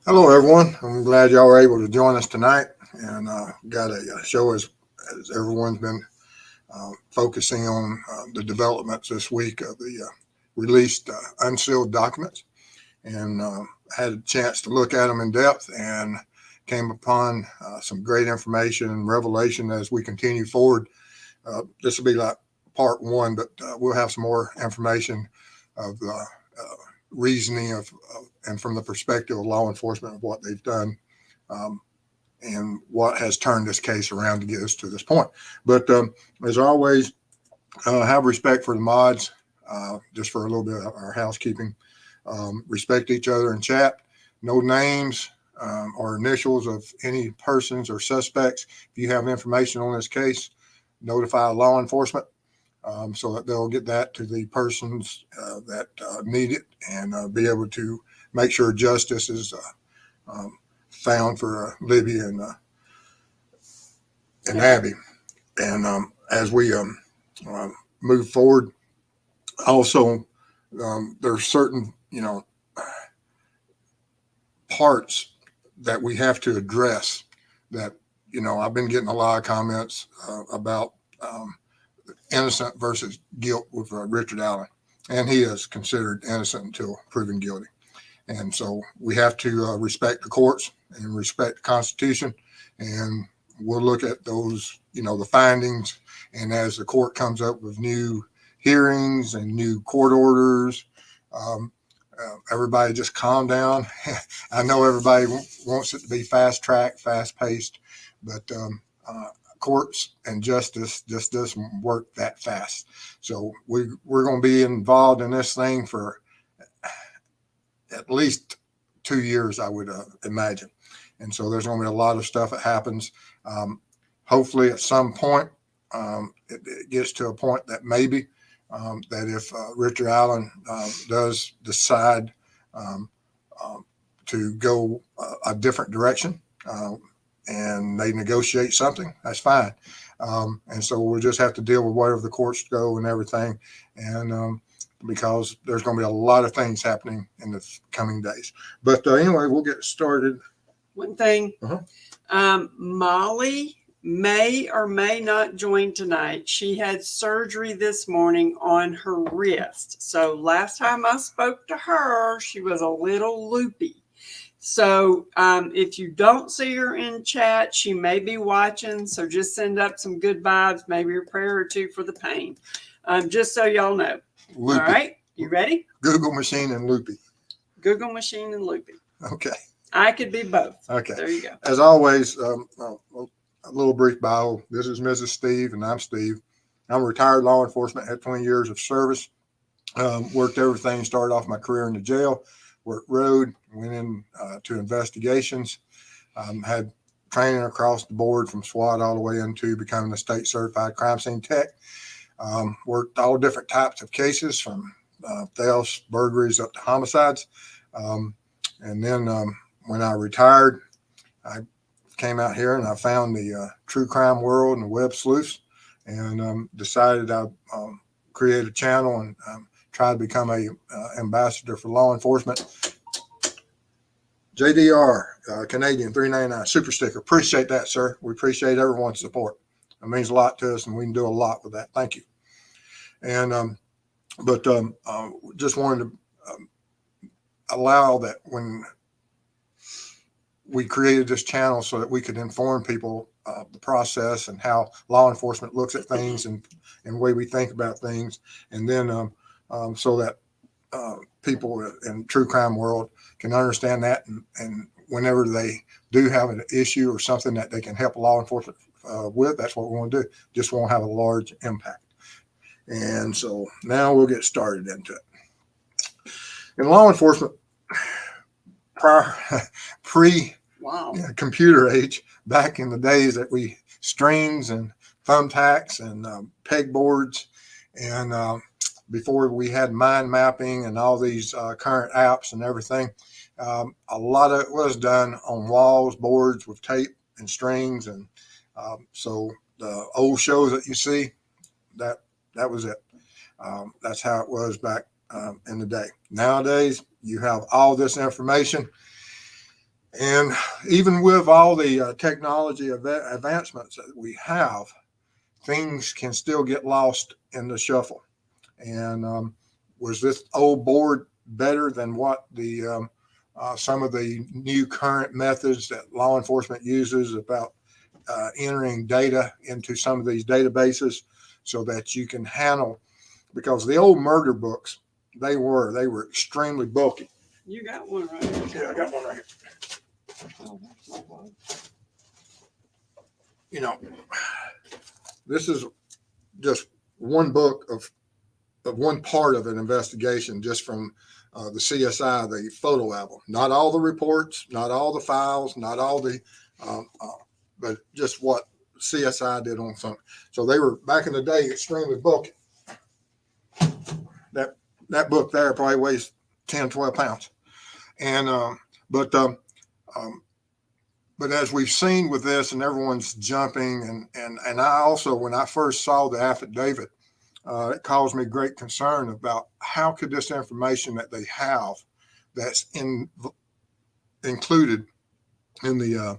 Hello, everyone. I'm glad y'all were able to join us tonight, and got a show as everyone's been focusing on the developments this week of the released unsealed documents, and had a chance to look at them in depth and came upon some great information and revelation as we continue forward. This will be like part one, but we'll have some more information of reasoning and from the perspective of law enforcement of what they've done, um, and what has turned this case around to get us to this point. But as always, have respect for the mods. Just for a little bit of our housekeeping, respect each other in chat. No names or initials of any persons or suspects. If you have information on this case, notify law enforcement, so that they'll get that to the persons that need it, and be able to make sure justice is found for Libby and Abby. And as we uh, move forward, also there's certain parts that we have to address. That I've been getting a lot of comments about innocent versus guilt with Richard Allen, and he is considered innocent until proven guilty. And so we have to respect the courts and respect the Constitution, and we'll look at those, the findings. And as the court comes up with new hearings and new court orders, everybody just calm down. I know everybody wants it to be fast track, fast paced, but courts and justice just doesn't work that fast. So we're going to be involved in this thing for at least 2 years, I would imagine. And so there's going to be a lot of stuff that happens. Hopefully, at some point, it gets to a point that maybe that if Richard Allen does decide um, to go a different direction, and they negotiate something, that's fine. And so we'll just have to deal with whatever the courts go and everything. And because there's going to be a lot of things happening in the coming days. But anyway, we'll get started. One thing, Uh-huh. Molly may or may not join tonight. She had surgery this morning on her wrist. So last time I spoke to her, she was a little loopy. So if you don't see her in chat, she may be watching. So just send up some good vibes, maybe a prayer or two for the pain. Just so y'all know. Loopy. All right. You ready? Google machine and loopy. Google machine and loopy. Okay. I could be both. Okay. There you go. As always, a little brief bio. This is Mrs. Steve, and I'm Steve. I'm a retired law enforcement, had 20 years of service. Worked everything, started off my career in the jail, worked road, went in to investigations, had training across the board from SWAT all the way into becoming a state certified crime scene tech. Worked all different types of cases from thefts, burglaries, up to homicides. And then when I retired, I came out here and I found the true crime world and the web sleuths, and decided I'd create a channel and try to become a ambassador for law enforcement. JDR, Canadian 399 super sticker. Appreciate that, sir. We appreciate everyone's support. It means a lot to us, and we can do a lot with that. Thank you. And but just wanted to allow that when we created this channel so that we could inform people the process and how law enforcement looks at things and the way we think about things, and then so that people in true crime world can understand that, and whenever they do have an issue or something that they can help law enforcement with, that's what we want to do. Just want to have a large impact. And so now we'll get started into it. In law enforcement, pre computer age, back in the days that we strings and thumbtacks and pegboards, and before we had mind mapping and all these current apps and everything, a lot of it was done on walls, boards with tape and strings. And so the old shows that you see, that was it. That's how it was back in the day. Nowadays, you have all this information And even with all the technology advancements that we have, things can still get lost in the shuffle. And was this old board better than what the some of the new current methods that law enforcement uses about entering data into some of these databases so that you can handle, because the old murder books, they were extremely bulky. You got one right here. Yeah, I got one right here. You know, this is just one book of one part of an investigation, just from the CSI, the photo album. Not all the reports, not all the files, not all the, but just what CSI did on something. So they were, back in the day, extremely bulky. That book there probably weighs 10, 12 pounds. And but as we've seen with this, and everyone's jumping, and I also, when I first saw the affidavit, it caused me great concern about how could this information that they have, that's included in the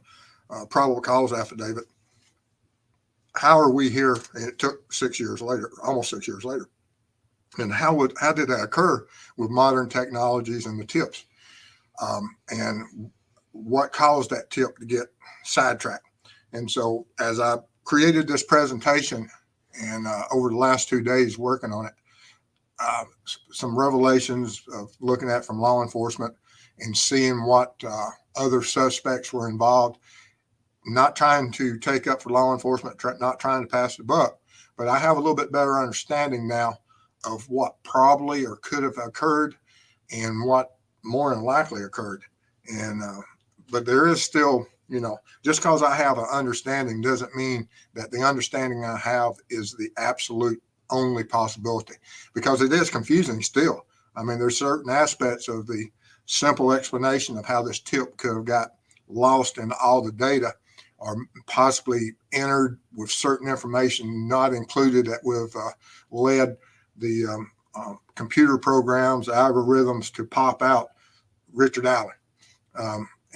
probable cause affidavit, how are we here? And it took 6 years later, almost 6 years later. And how did that occur with modern technologies and the tips? And what caused that tip to get sidetracked? And so as I created this presentation, and over the last 2 days working on it, some revelations of looking at from law enforcement and seeing what other suspects were involved, not trying to take up for law enforcement, not trying to pass the buck, but I have a little bit better understanding now of what probably or could have occurred and what more than likely occurred. And but there is still, just because I have an understanding doesn't mean that the understanding I have is the absolute only possibility, because it is confusing still. I mean, there's certain aspects of the simple explanation of how this tip could have got lost in all the data, or possibly entered with certain information not included, that would have led the computer programs, algorithms to pop out Richard Allen.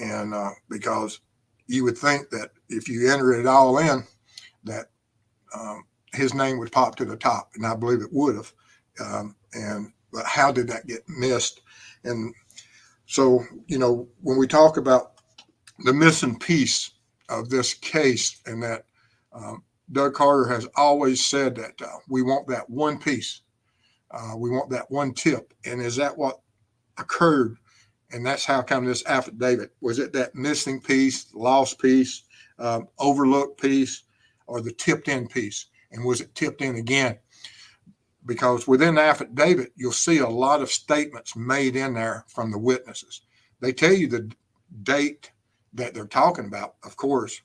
And because you would think that if you enter it all in, that his name would pop to the top, and I believe it would have. But how did that get missed? And so, when we talk about the missing piece of this case, and that Doug Carter has always said that we want that one piece, we want that one tip, and is that what occurred? And that's how come this affidavit, was it that missing piece, lost piece, overlooked piece, or the tipped in piece? And was it tipped in again? Because within the affidavit, you'll see a lot of statements made in there from the witnesses. They tell you the date that they're talking about, of course,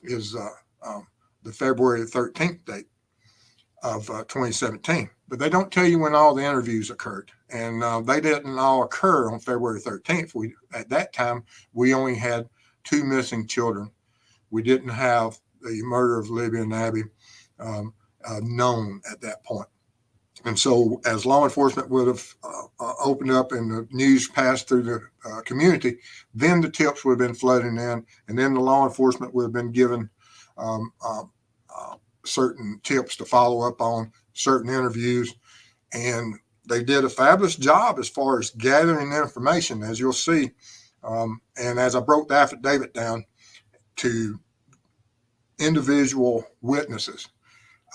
is the February 13th date of 2017. But they don't tell you when all the interviews occurred. And they didn't all occur on February 13th. At that time, we only had 2 missing children. We didn't have the murder of Libby and Abby known at that point. And so as law enforcement would have opened up and the news passed through the community, then the tips would have been flooding in, and then the law enforcement would have been given certain tips to follow up on, certain interviews. And they did a fabulous job as far as gathering information, as you'll see. And as I broke the affidavit down to individual witnesses,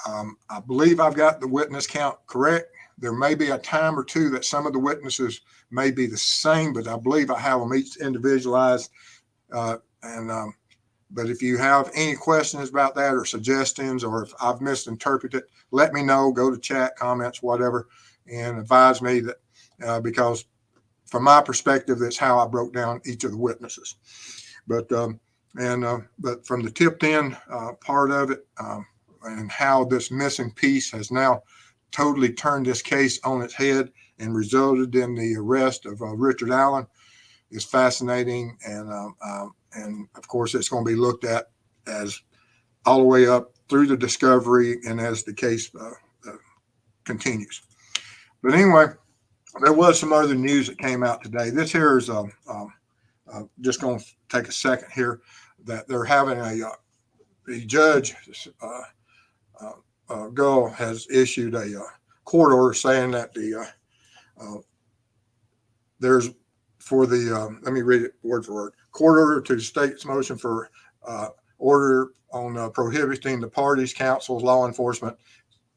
I believe I've got the witness count correct. There may be a time or two that some of the witnesses may be the same, but I believe I have them each individualized. But if you have any questions about that, or suggestions, or if I've misinterpreted, let me know. Go to chat, comments, whatever, and advise me that, because from my perspective, that's how I broke down each of the witnesses. But from the tipped in part of it, and how this missing piece has now totally turned this case on its head and resulted in the arrest of Richard Allen, is fascinating. And of course, it's going to be looked at as all the way up through the discovery and as the case continues. But anyway, there was some other news that came out today. This here is just going to take a second here that they're having the judge, Gull, has issued a court order saying that there's for the, let me read it word for word. Court order to the state's motion for order on prohibiting the parties, councils, law enforcement,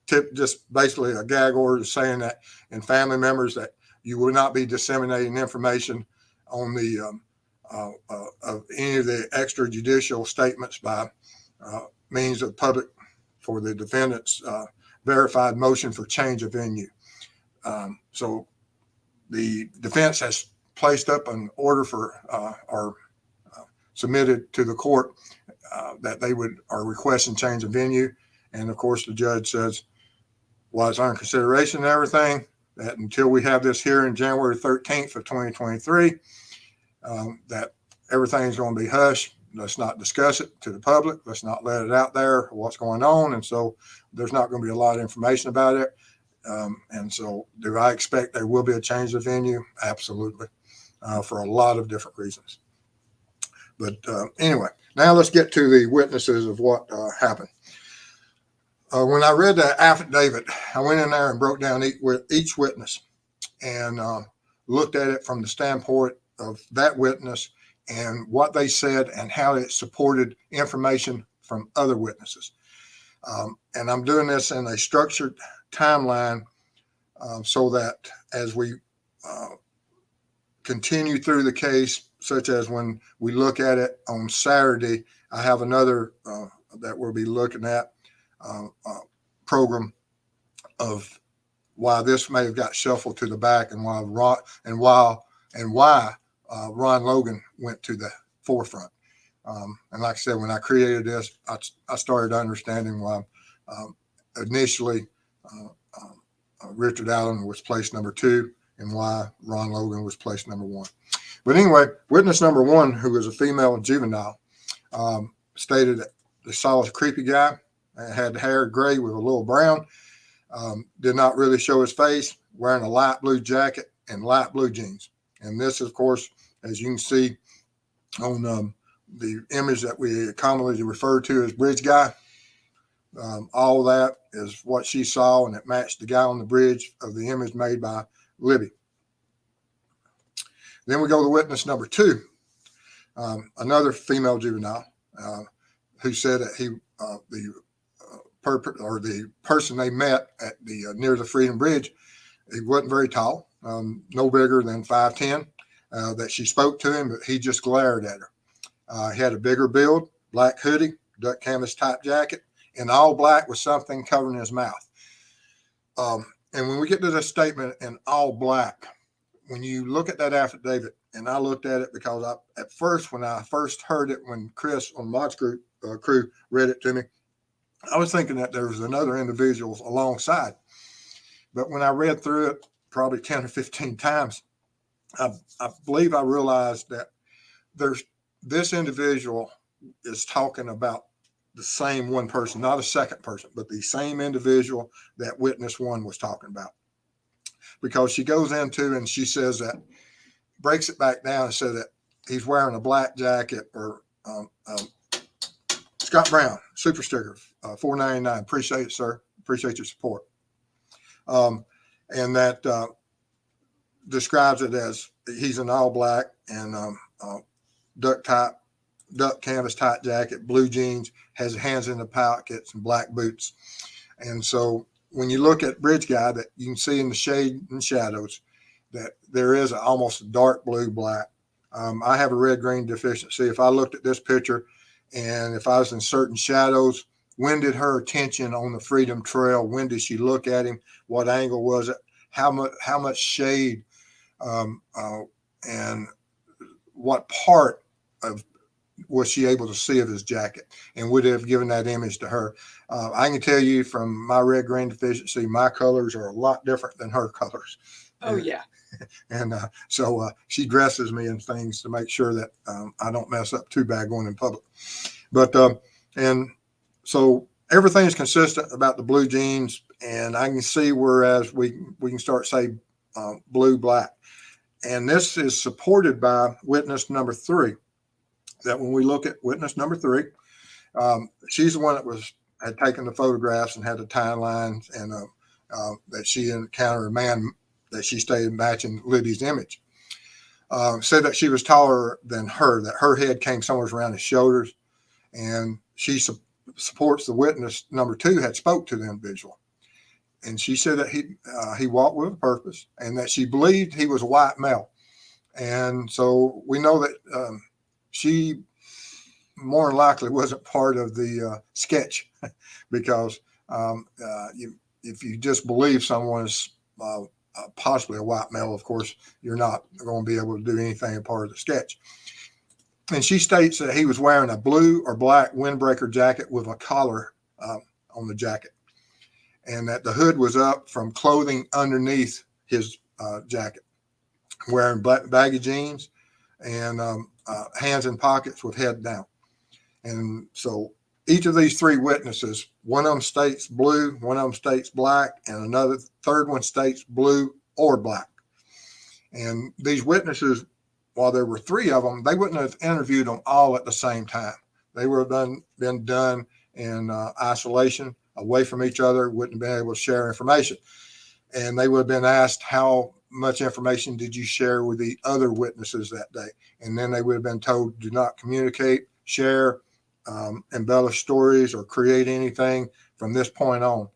just basically a gag order saying that, and family members, that you will not be disseminating information on the of any of the extrajudicial statements by means of public for the defendant's verified motion for change of venue. So the defense has placed up an order for or submitted to the court that they are requesting change of venue. And of course, the judge says, well, it's under consideration and everything, that until we have this hearing January 13th of 2023, that everything's going to be hushed. Let's not discuss it to the public. Let's not let it out there what's going on. And so there's not going to be a lot of information about it. And so do I expect there will be a change of venue? Absolutely, for a lot of different reasons. But anyway, now let's get to the witnesses of what happened. When I read the affidavit, I went in there and broke down each witness and looked at it from the standpoint of that witness and what they said and how it supported information from other witnesses. And I'm doing this in a structured timeline so that as we continue through the case, such as when we look at it on Saturday, I have another that we'll be looking at program of why this may have got shuffled to the back and why Ron Logan went to the forefront. And like I said, when I created this, I started understanding why initially Richard Allen was placed number 2 and why Ron Logan was placed number 1. But anyway, witness number 1, who was a female juvenile, stated that they saw a creepy guy, had hair gray with a little brown, did not really show his face, wearing a light blue jacket and light blue jeans. And this, of course, as you can see on the image that we commonly refer to as Bridge Guy, all that is what she saw, and it matched the guy on the bridge of the image made by Libby. Then we go to witness number 2, another female juvenile, who said that the person they met at the near the Freedom Bridge, he wasn't very tall, no bigger than 5'10", that she spoke to him, but he just glared at her. He had a bigger build, black hoodie, duck canvas type jacket, and all black with something covering his mouth. And when we get to this statement in all black, when you look at that affidavit, and I looked at it because at first, when I first heard it, when Chris on Mod's crew read it to me, I was thinking that there was another individual alongside. But when I read through it probably 10 or 15 times, I believe I realized that this individual is talking about the same one person, not a second person, but the same individual that witness 1 was talking about. Because she goes into and she says that, breaks it back down and says that he's wearing a black jacket, or Scott Brown, super sticker, $4.99. Appreciate it, sir. Appreciate your support. And that describes it as he's in all black and duck canvas tight jacket, blue jeans, has hands in the pockets and black boots. And so when you look at Bridge Guy, that you can see in the shade and shadows that there is almost a dark blue black. I have a red-green deficiency. If I looked at this picture and if I was in certain shadows, when did her attention on the Freedom Trail, when did she look at him? What angle was it? How much shade and what part of was she able to see of his jacket, and would have given that image to her? I can tell you from my red-green deficiency, my colors are a lot different than her colors. Oh, yeah. And so she dresses me in things to make sure that I don't mess up too bad going in public. But and so everything is consistent about the blue jeans, and I can see whereas we can start say blue black. And this is supported by witness number 3. That when we look at witness number 3, she's the one that had taken the photographs and had the timelines, and that she encountered a man that she stated matching Libby's image. Said that she was taller than her, that her head came somewhere around his shoulders, and she supports the witness number 2 had spoke to the individual. And she said that he walked with a purpose, and that she believed he was a white male. And so we know that she more than likely wasn't part of the sketch, because if you just believe someone is possibly a white male, of course, you're not going to be able to do anything part of the sketch. And she states that he was wearing a blue or black windbreaker jacket with a collar on the jacket, and that the hood was up from clothing underneath his jacket, wearing black baggy jeans and hands in pockets with head down. And so each of these 3 witnesses, one of them states blue, one of them states black, and another third one states blue or black. And these witnesses, while there were 3 of them, they wouldn't have interviewed them all at the same time. They would have been done in isolation, away from each other, wouldn't have been able to share information. And they would have been asked, how much information did you share with the other witnesses that day? And then they would have been told, do not communicate, share, embellish stories, or create anything from this point on.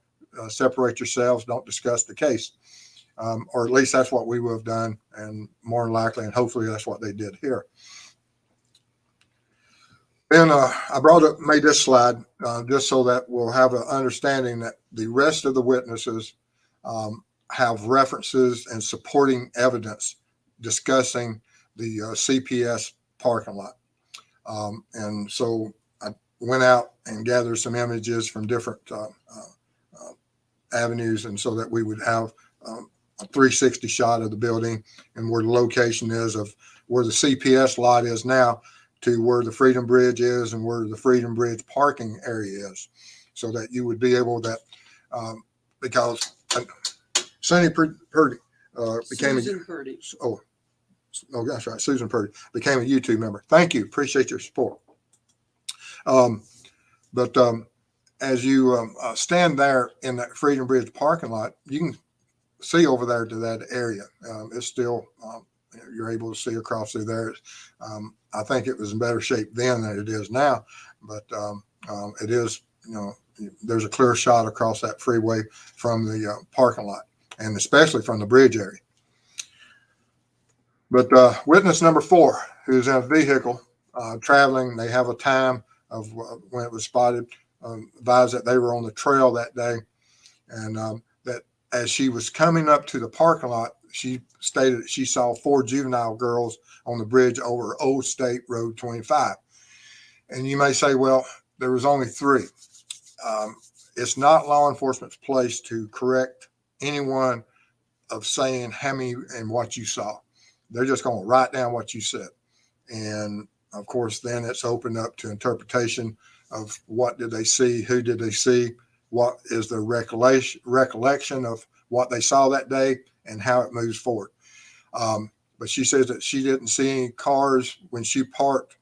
Separate yourselves, don't discuss the case. Or at least that's what we would have done, and more than likely, and hopefully that's what they did here. Then I made this slide just so that we'll have an understanding that the rest of the witnesses have references and supporting evidence discussing the CPS parking lot. And so I went out and gathered some images from different avenues, and so that we would have a 360 shot of the building and where the location is of where the CPS lot is now to where the Freedom Bridge is and where the Freedom Bridge parking area is, so that you would be able that because Sonny Purdy became Susan Purdy. Oh, that's right. Susan Purdy became a YouTube member. Thank you. Appreciate your support. But as you stand there in that Freedom Bridge parking lot, you can see over there to that area. It's still, you're able to see across through there. I think it was in better shape then than it is now, but it is, there's a clear shot across that freeway from the parking lot, and especially from the bridge area. But witness number 4, who's in a vehicle traveling, they have a time of when it was spotted, advised that they were on the trail that day, and that as she was coming up to the parking lot, she stated that she saw 4 juvenile girls on the bridge over Old State Road 25. And you may say, well, there was only 3. It's not law enforcement's place to correct anyone of saying how many and what you saw. They're just going to write down what you said. And of course, then it's opened up to interpretation of what did they see, who did they see, what is their recollection of what they saw that day, and how it moves forward. But she says that she didn't see any cars when she parked,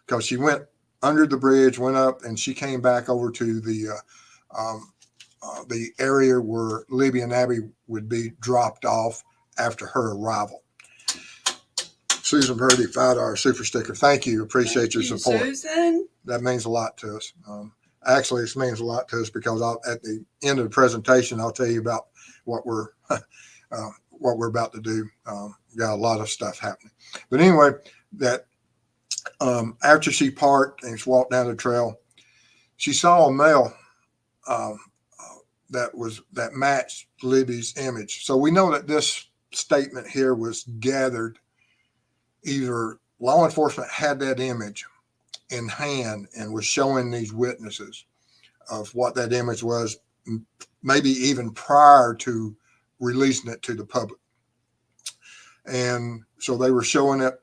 because she went under the bridge, went up, and she came back over to the area where Libby and Abby would be dropped off after her arrival. Susan Purdy, $5 super sticker. Thank you. Appreciate your support. Susan. That means a lot to us. Actually, it means a lot to us because at the end of the presentation, I'll tell you about what we're about to do. Got a lot of stuff happening. But anyway, that after she parked and she walked down the trail, she saw a male that matched Libby's image. So we know that this statement here was gathered. Either law enforcement had that image in hand and was showing these witnesses of what that image was, maybe even prior to releasing it to the public. And so they were showing it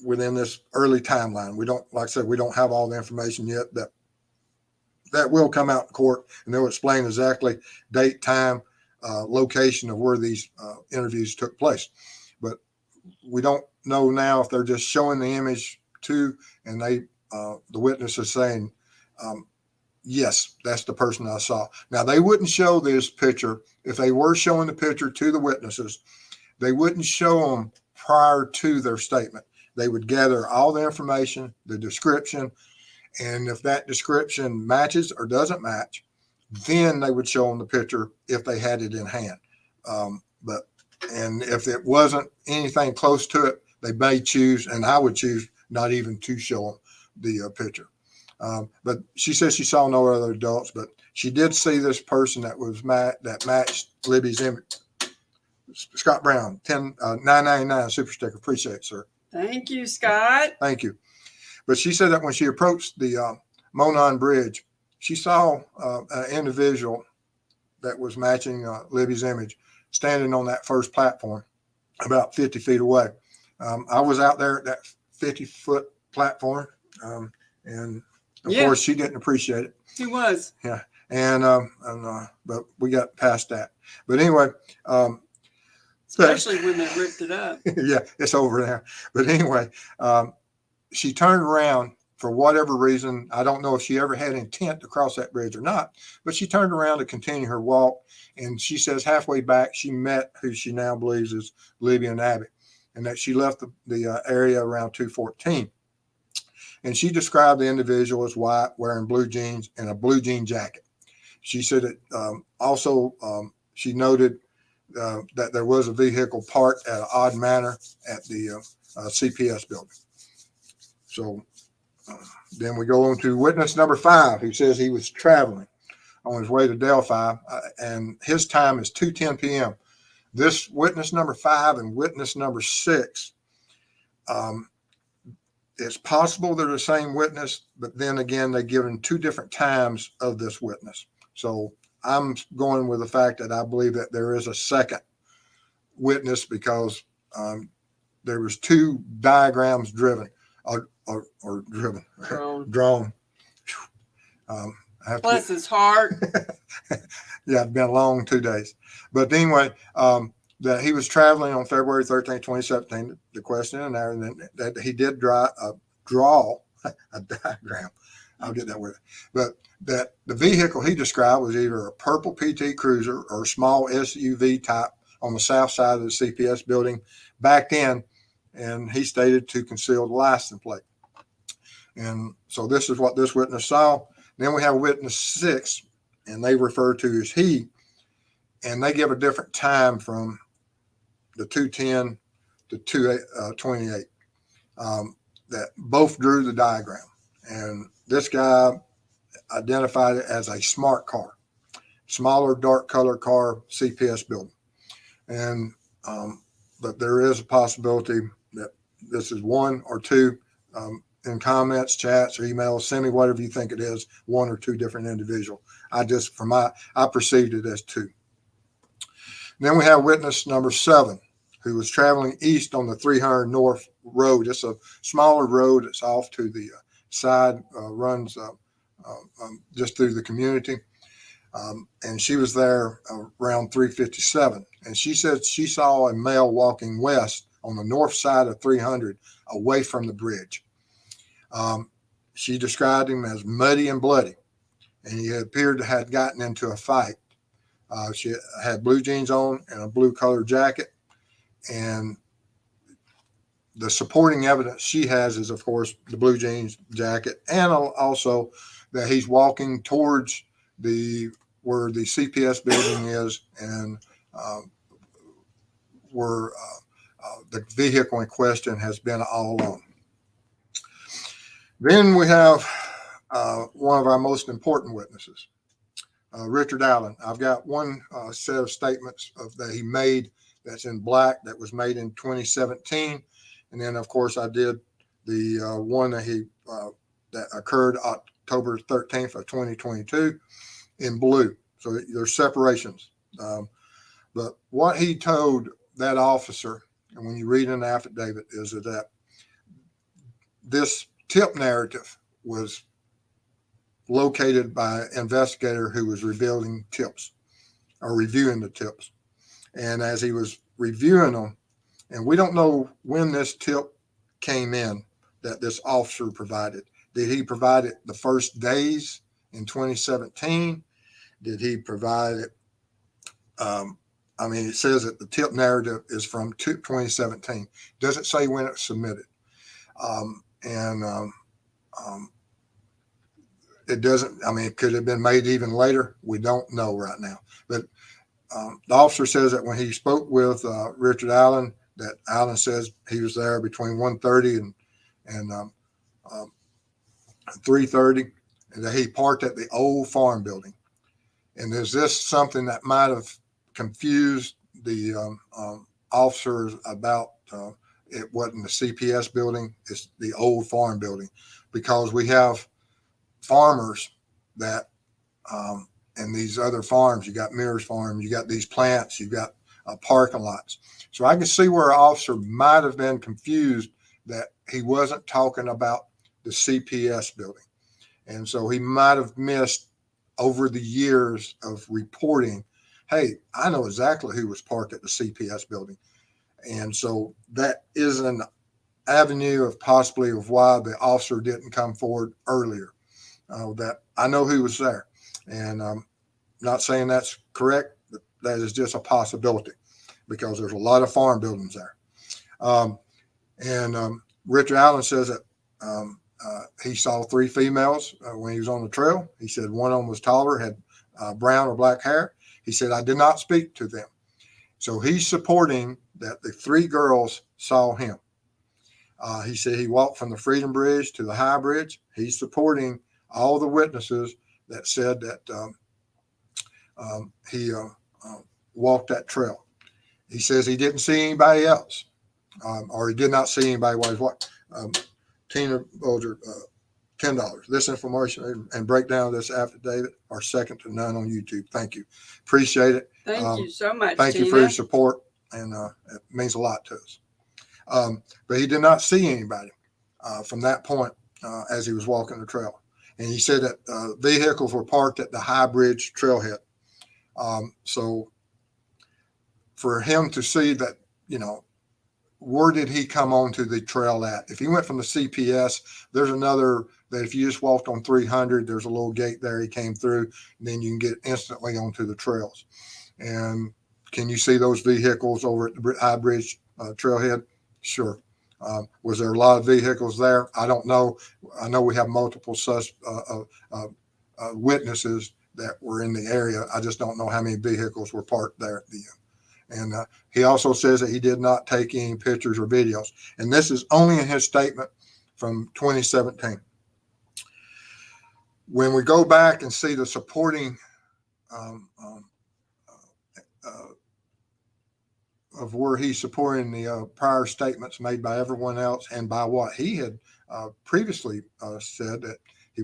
within this early timeline. We don't, like I said, we don't have all the information yet. That will come out in court, and they'll explain exactly date, time, location of where these interviews took place. But we don't know now if they're just showing the image too, and the witness is saying, yes, that's the person I saw. Now, they wouldn't show this picture. If they were showing the picture to the witnesses, they wouldn't show them prior to their statement. They would gather all the information, the description, and if that description matches or doesn't match, then they would show them the picture if they had it in hand. And if it wasn't anything close to it, they may choose, and I would choose not even to show them the picture. But she says she saw no other adults, but she did see this person that matched Libby's image. Scott Brown, 999 super sticker. Appreciate it, sir. Thank you, Scott. Thank you. But she said that when she approached the Monon Bridge, she saw an individual that was matching Libby's image standing on that first platform about 50 feet away. I was out there at that 50-foot platform, and of course she didn't appreciate it. He was. Yeah. But we got past that. But anyway, especially when they ripped it up. Yeah, it's over there. But anyway, she turned around for whatever reason. I don't know if she ever had intent to cross that bridge or not, but she turned around to continue her walk. And she says halfway back, she met who she now believes is Libby and Abby, and that she left the area around 2:14. And she described the individual as white, wearing blue jeans and a blue jean jacket. She said that she noted that there was a vehicle parked at an odd manner at the CPS building. So then we go on to witness number 5, who says he was traveling on his way to Delphi, and his time is 2:10 p.m. This witness number 5 and witness number 6, it's possible they're the same witness, but then again, they're given 2 different times of this witness. So I'm going with the fact that I believe that there is a second witness because there was 2 diagrams drawn. Bless his heart. Yeah, it's been a long 2 days. But anyway, that he was traveling on February 13, 2017, the question and there, and then that he did draw a diagram. I'll get that with it. But that the vehicle he described was either a purple PT Cruiser or a small SUV type on the south side of the CPS building, backed in, and he stated to conceal the license plate. And so this is what this witness saw. Then we have witness 6, and they refer to as he, and they give a different time from the 2:10 to 2:28. That both drew the diagram, and this guy identified it as a smart car, smaller, dark color car, CPS building. And but there is a possibility that this is 1 or 2. In comments, chats, or emails, send me whatever you think it is, 1 or 2 different individuals. I perceived it as 2. Then we have witness number 7, who was traveling east on the 300 North Road. It's a smaller road. It's off to the side, runs just through the community. And she was there around 3:57. And she said she saw a male walking west on the north side of 300 away from the bridge. She described him as muddy and bloody, and he appeared to have gotten into a fight. She had blue jeans on and a blue colored jacket, and the supporting evidence she has is, of course, the blue jeans jacket, and also that he's walking towards where the CPS building is, and where the vehicle in question has been all along. Then we have one of our most important witnesses, Richard Allen. I've got one set of statements that he made that's in black that was made in 2017. And then, of course, I did the one that occurred October 13th of 2022 in blue. So there's separations. But what he told that officer, and when you read an affidavit, is that this tip narrative was located by an investigator who was reviewing the tips. And as he was reviewing them, And we don't know when this tip came in that this officer provided. Did he provide it the first days in 2017? Did he provide it? I mean, it says that the tip narrative is from 2017. Doesn't say when it's submitted. And it doesn't, I mean, it could have been made even later. We don't know right now. But the officer says that when he spoke with Richard Allen, that Allen says he was there between 1:30 and 3:30, and that he parked at the old farm building. And is this something that might have confused the officers about it wasn't the CPS building, it's the old farm building, because we have farmers that and these other farms, you got Mears Farm, you got these plants, you got parking lots. So I can see where an officer might have been confused that he wasn't talking about the CPS building. And so he might have missed over the years of reporting, hey, I know exactly who was parked at the CPS building. And so that is an avenue of possibly of why the officer didn't come forward earlier. That I know who was there. And I'm not saying that's correct, but that is just a possibility because there's a lot of farm buildings there. Richard Allen says that he saw 3 females when he was on the trail. He said one of them was taller, had brown or black hair. He said, I did not speak to them. So he's supporting that the 3 girls saw him. He said he walked from the Freedom Bridge to the High Bridge. He's supporting all the witnesses that said that he walked that trail. He says he didn't see anybody else, or he did not see anybody while he walked. Tina Bolger, $10. This information and breakdown of this affidavit are second to none on YouTube. Thank you. Appreciate it. Thank you so much, Thank Tina. you for your support, and it means a lot to us. But he did not see anybody from that point as he was walking the trail. And he said that vehicles were parked at the High Bridge trailhead. So for him to see that, where did he come onto the trail at? If he went from the CPS, there's another that if you just walked on 300, there's a little gate there he came through, and then you can get instantly onto the trails. And can you see those vehicles over at the High Bridge trailhead? Sure. Was there a lot of vehicles there? I don't know. I know we have multiple witnesses that were in the area. I just don't know how many vehicles were parked there at the end. And he also says that he did not take any pictures or videos. And this is only in his statement from 2017. When we go back and see the supporting of where he's supporting the prior statements made by everyone else and by what he had previously said, that he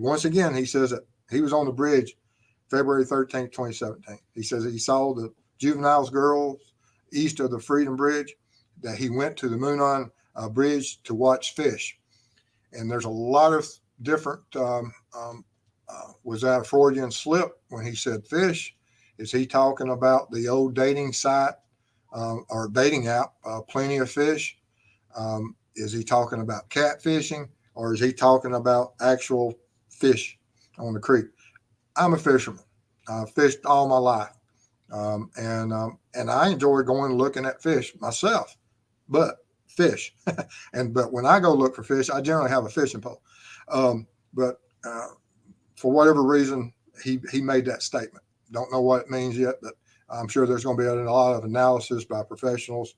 says that he was on the bridge February 13th, 2017. He says that he saw the juveniles girls east of the Freedom Bridge, that he went to the Moonon Bridge to watch fish. And there's a lot of different, was that a Freudian slip when he said fish? Is he talking about the old dating site or dating app, Plenty of Fish? Is he talking about catfishing, or is he talking about actual fish on the creek? I'm a fisherman. I fished all my life. And I enjoy going and looking at fish myself, but when I go look for fish, I generally have a fishing pole. But for whatever reason, he made that statement. Don't know what it means yet, but I'm sure there's going to be a lot of analysis by professionals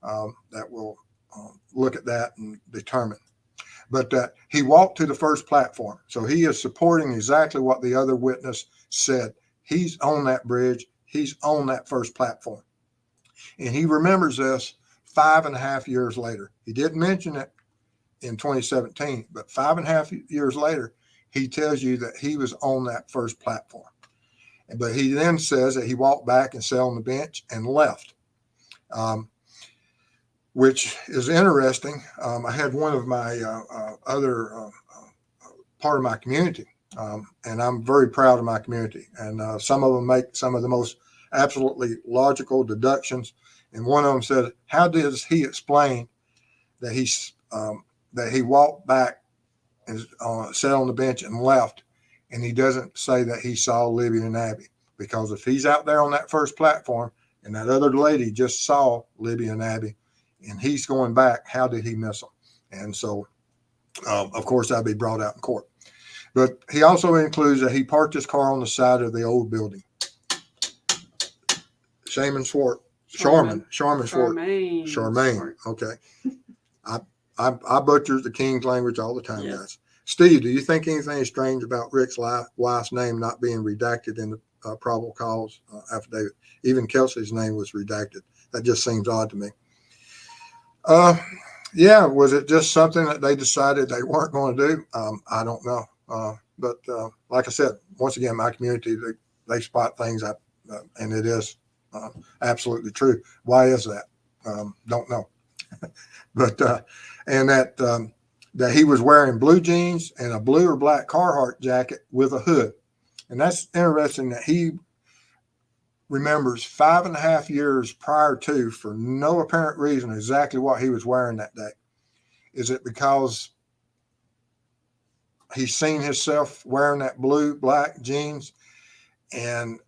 that will look at that and determine. But he walked to the first platform. So he is supporting exactly what the other witness said. He's on that bridge. He's on that first platform. And he remembers this 5.5 years later. He didn't mention it in 2017, but 5.5 years later, he tells you that he was on that first platform. But he then says that he walked back and sat on the bench and left, which is interesting. I had one of my other part of my community, and I'm very proud of my community. And some of them make some of the most absolutely logical deductions. And one of them said, how does he explain that he walked back and sat on the bench and left, and he doesn't say that he saw Libby and Abby? Because if he's out there on that first platform and that other lady just saw Libby and Abby and he's going back, how did he miss them? And so, of course, that'll be brought out in court. But he also includes that he parked his car on the side of the old building. Charmaine Schwartz. Okay. I butcher the King's language all the time, Yes. guys. Steve, do you think anything is strange about Rick's wife's name not being redacted in the probable cause affidavit? Even Kelsey's name was redacted. That just seems odd to me. Yeah, was it just something that they decided they weren't going to do? I don't know. But like I said, once again, my community, they spot things, and it is absolutely true. Why is that? Don't know. But and that he was wearing blue jeans and a blue or black Carhartt jacket with a hood. And that's interesting that he remembers 5.5 years prior to, for no apparent reason, exactly what he was wearing that day. Is it because he's seen himself wearing that blue, black jeans? And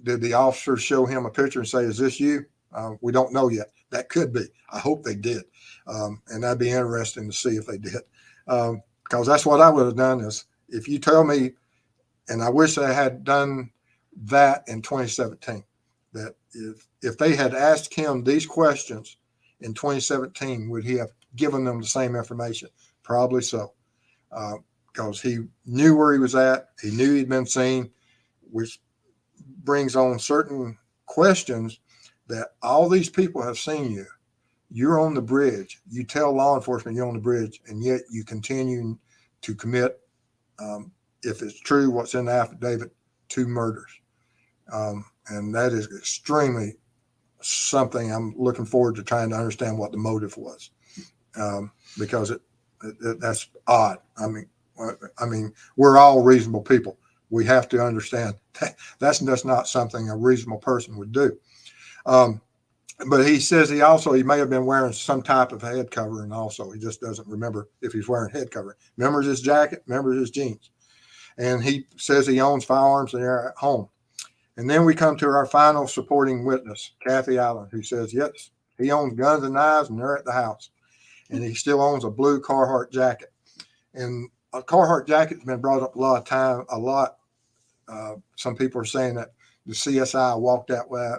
did the officer show him a picture and say, is this you? We don't know yet. That could be. I hope they did. And that'd be interesting to see if they did. Because that's what I would have done is, if you tell me, and I wish I had done that in 2017, that if they had asked him these questions in 2017, would he have given them the same information? Probably so. Because he knew where he was at. He knew he'd been seen, which brings on certain questions that all these people have seen you. You're on the bridge. You tell law enforcement you're on the bridge, and yet you continue to commit, if it's true what's in the affidavit, 2 murders. And that is extremely something I'm looking forward to trying to understand what the motive was, because that's odd. I mean, we're all reasonable people. We have to understand that's just not something a reasonable person would do. But he says he may have been wearing some type of head covering also. He just doesn't remember if he's wearing head covering. Remembers his jacket, remembers his jeans. And he says he owns firearms and they're at home. And then we come to our final supporting witness, Kathy Allen, who says, yes, he owns guns and knives and they're at the house. And he still owns a blue Carhartt jacket. And a Carhartt jacket has been brought up a lot. Some people are saying that the CSI walked that way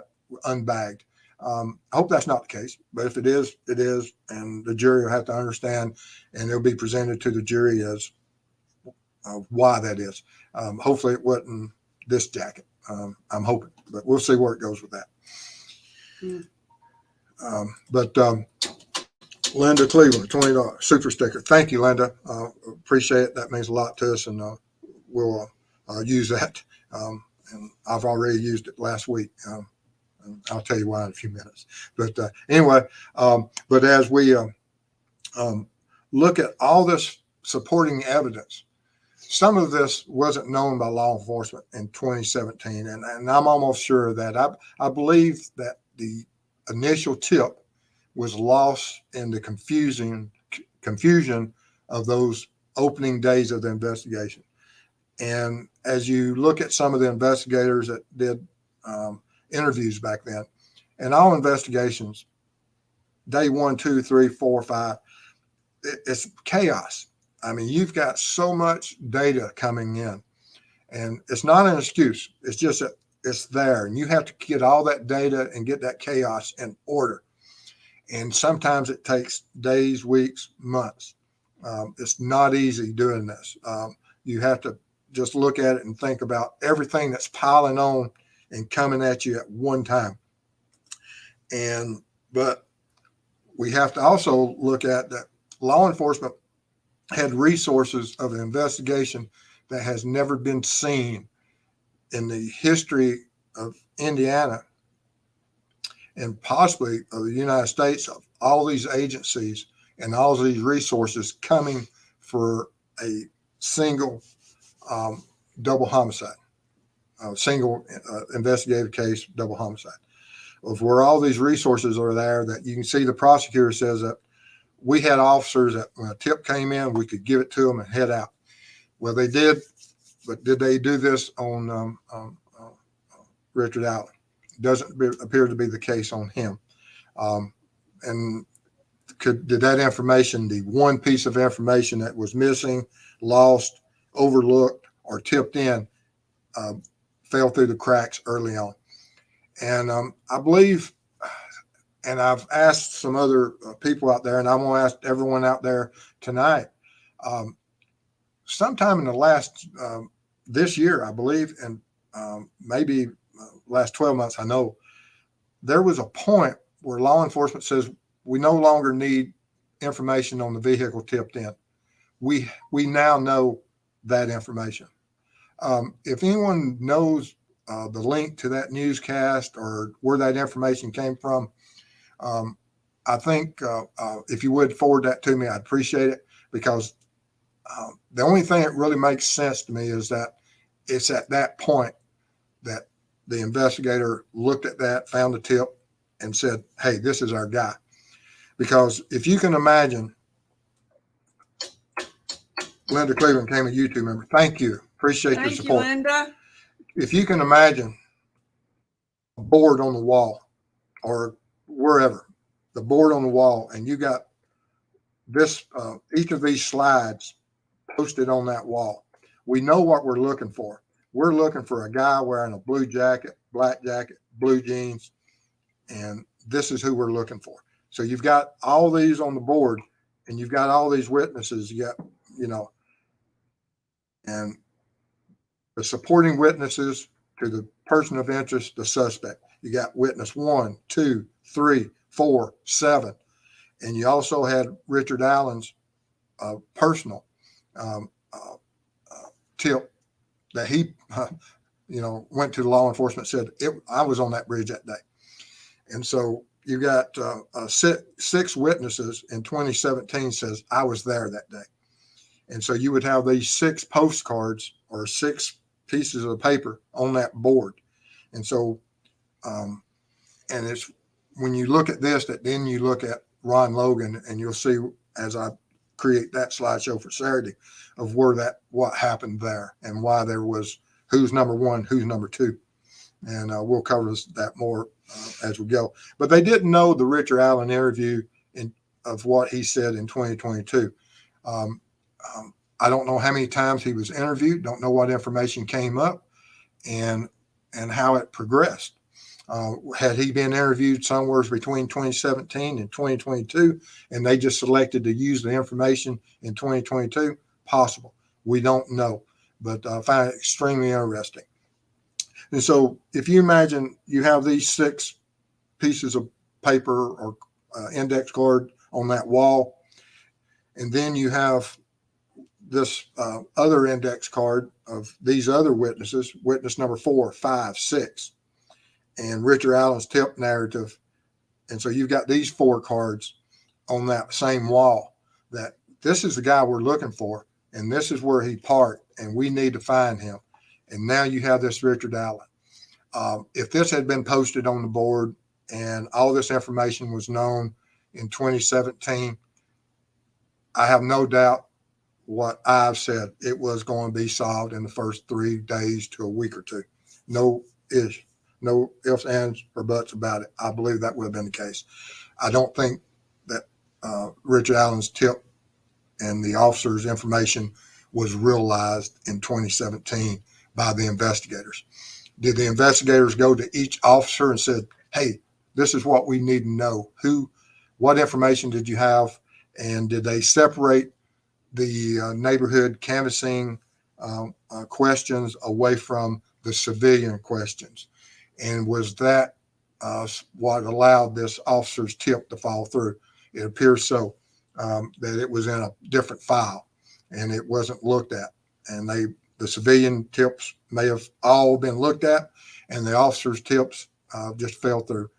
unbagged. I hope that's not the case, but if it is, it is. And the jury will have to understand, and it'll be presented to the jury as why that is. Hopefully it wasn't this jacket. I'm hoping, but we'll see where it goes with that. But Linda Cleveland, $20 super sticker. Thank you, Linda. Appreciate it. That means a lot to us, and we'll use that. And I've already used it last week. And I'll tell you why in a few minutes. But anyway, but as we look at all this supporting evidence, some of this wasn't known by law enforcement in 2017. And I'm almost sure that I believe that the initial tip was lost in the confusion of those opening days of the investigation. And as you look at some of the investigators that did interviews back then, and all investigations, day 1, 2, 3, 4, 5, it's chaos. I mean, you've got so much data coming in, and it's not an excuse. It's just that it's there, and you have to get all that data and get that chaos in order. And sometimes it takes days, weeks, months. It's not easy doing this. You have to just look at it and think about everything that's piling on and coming at you at one time. But we have to also look at that law enforcement had resources of an investigation that has never been seen in the history of Indiana and possibly of the United States, of all these agencies and all these resources coming for a single double homicide, single investigative case, double homicide. of where all these resources are there, that you can see the prosecutor says that we had officers that when a tip came in, we could give it to them and head out. Well, they did, but did they do this on Richard Allen? Doesn't appear to be the case on him. And did that information, the one piece of information that was missing, lost, overlooked, or tipped in, fell through the cracks early on? And I believe, and I've asked some other people out there, and I'm going to ask everyone out there tonight, sometime in the last, this year, I believe, and maybe last 12 months, I know, there was a point where law enforcement says we no longer need information on the vehicle tipped in. We now know that information. If anyone knows the link to that newscast or where that information came from, I think if you would forward that to me, I'd appreciate it, because the only thing that really makes sense to me is that it's at that point that the investigator looked at that, found the tip, and said, hey, this is our guy. Because if you can imagine, Linda Cleveland came a YouTube member. Thank you. Appreciate your support. Thank you, Linda. If you can imagine a board on the wall or wherever, the board on the wall, and you got this, each of these slides posted on that wall, we know what we're looking for. We're looking for a guy wearing a blue jacket, black jacket, blue jeans, and this is who we're looking for. So you've got all these on the board, and you've got all these witnesses. You got, and the supporting witnesses to the person of interest, the suspect. You got witness 1, 2, 3, 4, 7. And you also had Richard Allen's personal tip that he, went to the law enforcement, said, I was on that bridge that day. And so you got 6 witnesses in 2017 says, I was there that day. And so you would have these 6 postcards or 6 pieces of paper on that board. And so, and it's when you look at this, that then you look at Ron Logan, and you'll see as I create that slideshow for Saturday of what happened there and why there was who's number 1, who's number 2. And we'll cover that more as we go. But they didn't know the Richard Allen interview of what he said in 2022. I don't know how many times he was interviewed, don't know what information came up and how it progressed. Had he been interviewed somewhere between 2017 and 2022, and they just selected to use the information in 2022? Possible. We don't know, but I find it extremely interesting. And so if you imagine you have these 6 pieces of paper or index card on that wall, and then you have this other index card of these other witnesses, witness number 4, 5, 6, and Richard Allen's tip narrative. And so you've got these 4 cards on that same wall that this is the guy we're looking for, and this is where he parked, and we need to find him. And now you have this Richard Allen. If this had been posted on the board and all this information was known in 2017, I have no doubt what I've said, it was going to be solved in the first 3 days to a week or 2. No ifs, ands, or buts about it. I believe that would have been the case. I don't think that Richard Allen's tip and the officer's information was realized in 2017 by the investigators. Did the investigators go to each officer and said, hey, this is what we need to know? What information did you have? And did they separate the neighborhood canvassing questions away from the civilian questions? And was that what allowed this officer's tip to fall through? It appears so, that it was in a different file and it wasn't looked at. And the civilian tips may have all been looked at, and the officer's tips just fell through.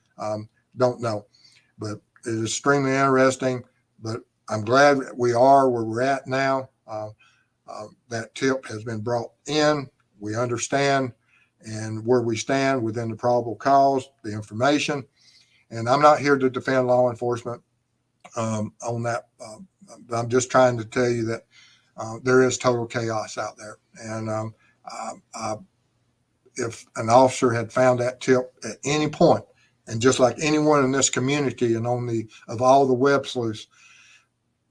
Don't know, but it is extremely interesting. But I'm glad we are where we're at now. That tip has been brought in. We understand and where we stand within the probable cause, the information, And I'm not here to defend law enforcement on that. I'm just trying to tell you that there is total chaos out there. And if an officer had found that tip at any point, and just like anyone in this community and of all the web sleuths,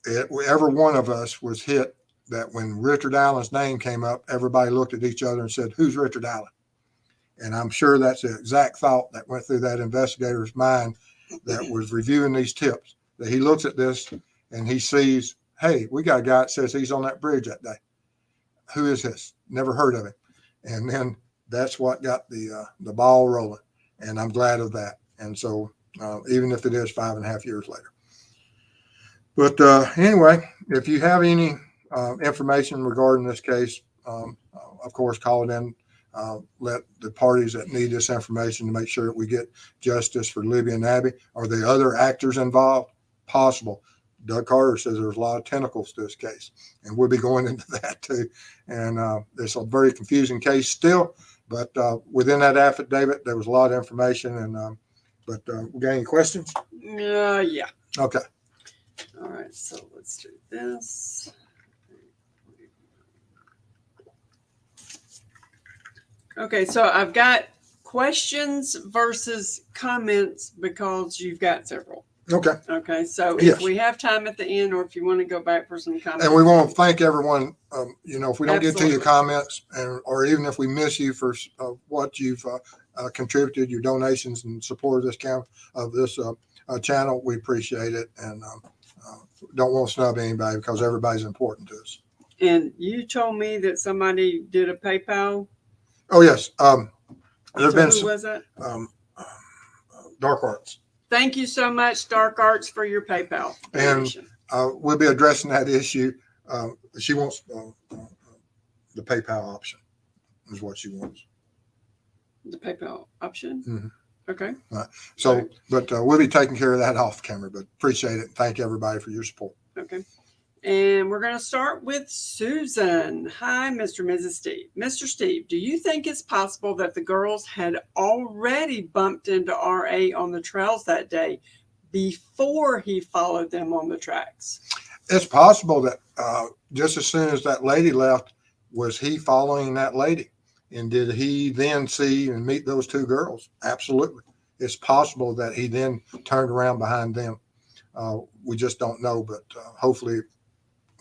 every one of us was hit that when Richard Allen's name came up, everybody looked at each other and said, "Who's Richard Allen?" And I'm sure that's the exact thought that went through that investigator's mind that was reviewing these tips, that he looks at this and he sees, hey, we got a guy that says he's on that bridge that day. Who is this? Never heard of him. And then that's what got the ball rolling. And I'm glad of that. And so even if it is 5.5 years later. But anyway, if you have any information regarding this case, of course, call it in. Let the parties that need this information to make sure that we get justice for Libby and Abby. Are there other actors involved? Possible. Doug Carter says there's a lot of tentacles to this case, and we'll be going into that too. And it's a very confusing case still, but within that affidavit, there was a lot of information. And but we got any questions? Yeah. Okay. All right. So let's do this. Okay. So I've got questions versus comments because you've got several. Okay. Okay. So Yes. if we have time at the end, or if you want to go back for some comments. And we want to thank everyone. If we don't get to your Absolutely. comments, or even if we miss you for what you've contributed, your donations and support of this channel, we appreciate it, and don't want to snub anybody because everybody's important to us. And you told me that somebody did a PayPal. Oh yes, there've So been who some was it? dark arts. Thank you so much, Dark Arts, for your PayPal donation. We'll be addressing that issue. She wants the PayPal option, is what she wants. The PayPal option. Mhm. Okay. So, Right. but we'll be taking care of that off camera. But appreciate it. Thank everybody for your support. Okay. And we're going to start with Susan. Hi, Mr. and Mrs. Steve. Mr. Steve, do you think it's possible that the girls had already bumped into RA on the trails that day before he followed them on the tracks? It's possible that just as soon as that lady left, was he following that lady? And did he then see and meet those two girls? Absolutely. It's possible that he then turned around behind them. We just don't know, but hopefully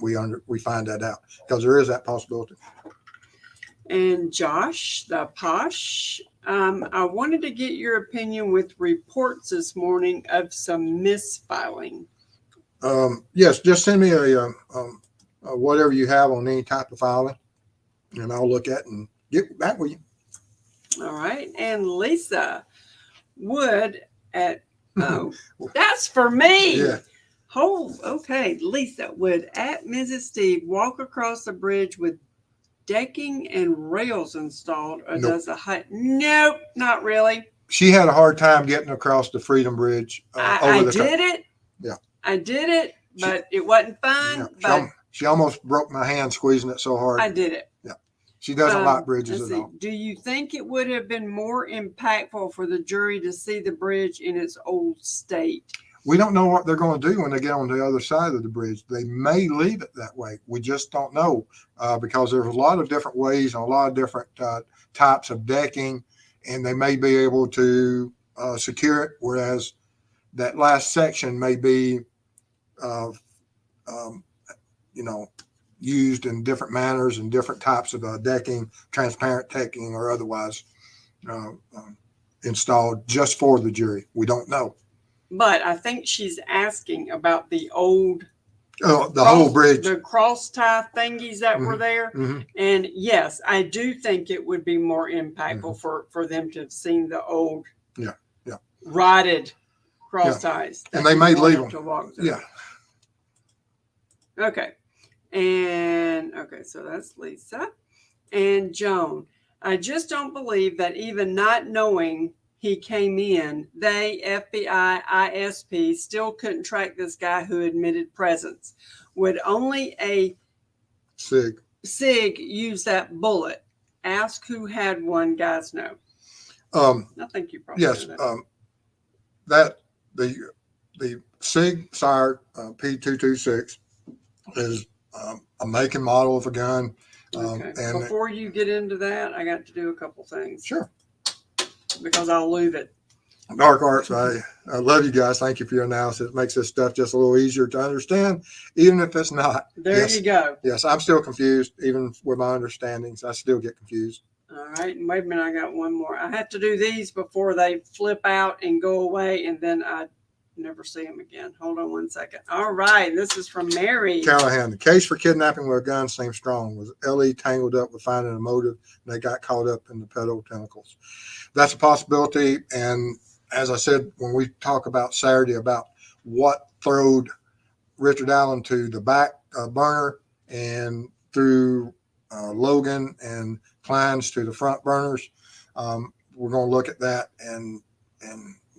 we find that out, because there is that possibility. And Josh, the Posh, I wanted to get your opinion with reports this morning of some misfiling. Yes, just send me a whatever you have on any type of filing, and I'll look at it and get back with you. All right. And Lisa Wood at, oh, that's for me. Yeah. Oh, okay. Lisa Would at Mrs. Steve walk across the bridge with decking and rails installed, or Nope. does the height? Nope, not really. She had a hard time getting across the Freedom Bridge I over the did it. Yeah. I did it, but it wasn't fun. Yeah, But she almost broke my hand squeezing it so hard. I did it. She doesn't like bridges Let's at see. all. Do you think it would have been more impactful for the jury to see the bridge in its old state? We don't know what they're going to do when they get on the other side of the bridge. They may leave it that way. We just don't know because there's a lot of different ways and a lot of different types of decking, and they may be able to secure it, whereas that last section may be, used in different manners and different types of decking, transparent decking or otherwise, installed just for the jury. We don't know. But I think she's asking about the old whole bridge. the cross tie thingies that were there. Mm-hmm. And yes, I do think it would be more impactful for them to have seen the old rotted cross ties. And they may leave them. To walk through. Yeah. Okay. And okay, so that's Lisa. And Joan, I just don't believe that even not knowing he came in, they, FBI, ISP, still couldn't track this guy who admitted presence. Would only a SIG use that bullet? Ask who had one, guys know. I think you probably yes, know that. that the Sig Sauer P226 is a make and model of a gun. Okay. And Before you get into that, I got to do a couple things. Sure. Because I'll lose it. Dark Arts, I love you guys. Thank you for your analysis. It makes this stuff just a little easier to understand, even if it's not. There you go. Yes, I'm still confused, even with my understandings. I still get confused. All right. And wait a minute, I got one more. I have to do these before they flip out and go away, and then I never see them again. Hold on one second. All right. This is from Mary Callahan. The case for kidnapping with a gun seems strong. Was Ellie tangled up with finding a motive, and they got caught up in the pedo tentacles? That's a possibility. And as I said, when we talk about Saturday about what throwed Richard Allen to the back burner and through Logan and Klein's to the front burners, we're going to look at that. And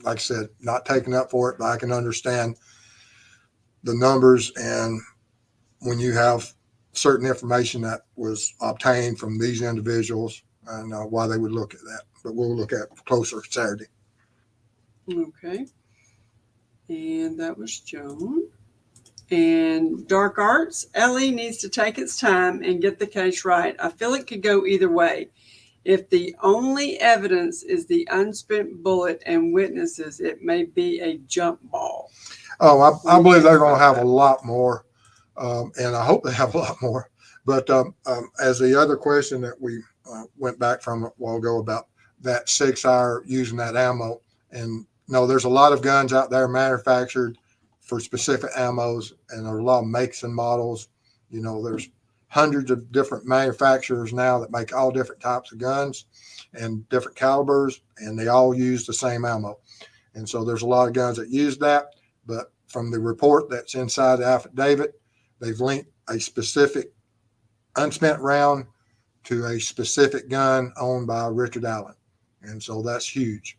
like I said, not taking up for it, but I can understand the numbers. And when you have certain information that was obtained from these individuals and why they would look at that, but we'll look at closer Saturday. Okay. And that was Joan. And Dark Arts, Ellie needs to take its time and get the case right. I feel it could go either way. If the only evidence is the unspent bullet and witnesses, it may be a jump ball. Oh, I believe they're going to have a lot more, and I hope they have a lot more. But as the other question that we went back from a while ago about that 6 hour using that ammo, and no, there's a lot of guns out there manufactured for specific ammos, and there are a lot of makes and models. You know, there's hundreds of different manufacturers now that make all different types of guns and different calibers, and they all use the same ammo. And so there's a lot of guns that use that. But from the report that's inside the affidavit, they've linked a specific unspent round to a specific gun owned by Richard Allen. And so that's huge.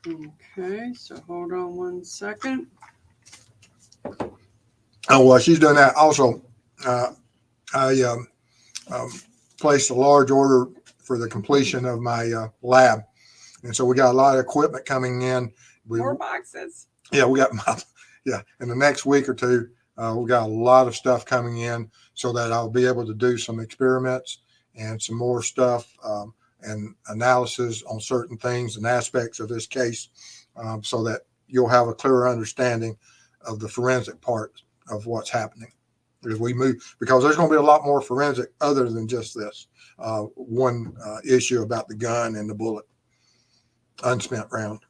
Okay, so hold on one second. Oh, well, she's doing that. Also, I placed a large order for the completion of my lab. And so we got a lot of equipment coming in. 4 boxes. Yeah, we got in the next week or two, we got a lot of stuff coming in so that I'll be able to do some experiments and some more stuff and analysis on certain things and aspects of this case so that you'll have a clearer understanding of the forensic part of what's happening as we move, because there's going to be a lot more forensic other than just this one issue about the gun and the bullet, unspent round.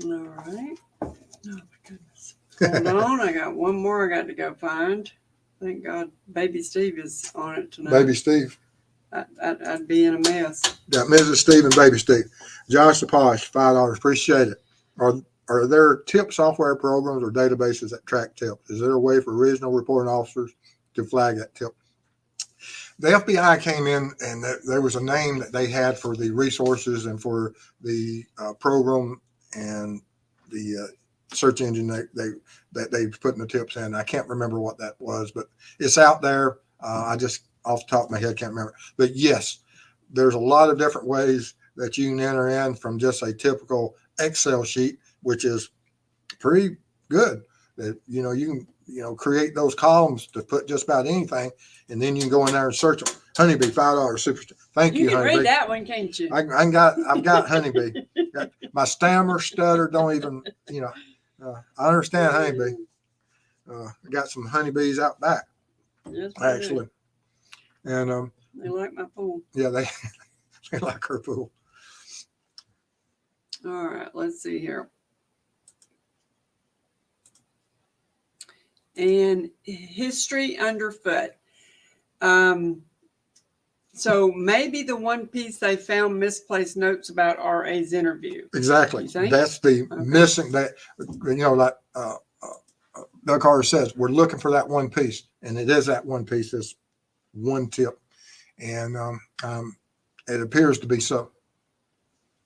All right. Oh my goodness. Hold on. I got one more I got to go find. Thank God Baby Steve is on it tonight. Baby Steve. I'd be in a mess. Got Mrs. Steve and Baby Steve. Josh the Posh, $5. Appreciate it. Are there tip software programs or databases that track tips? Is there a way for regional reporting officers to flag that tip? The FBI came in and there was a name that they had for the resources and for the program and the search engine that they put in the tips in. I can't remember what that was, but it's out there. I just off the top of my head can't remember. But yes, there's a lot of different ways that you can enter in from just a typical Excel sheet, which is pretty good. That you can create those columns to put just about anything, and then you can go in there and search them. Honeybee, $5 super. Thank you, You can Honeybee. read that one, can't you? I've got Honeybee. My stammer, stutter, don't even, I understand Honeybee. I got some honeybees out back, Yes, actually. And they like my pool. yeah, they like her pool. All right, let's see here. And history underfoot. So maybe the one piece they found misplaced notes about RA's interview. Exactly. That's the missing that, like Doug Carter says, we're looking for that one piece, and it is that one piece, this one tip. And it appears to be so.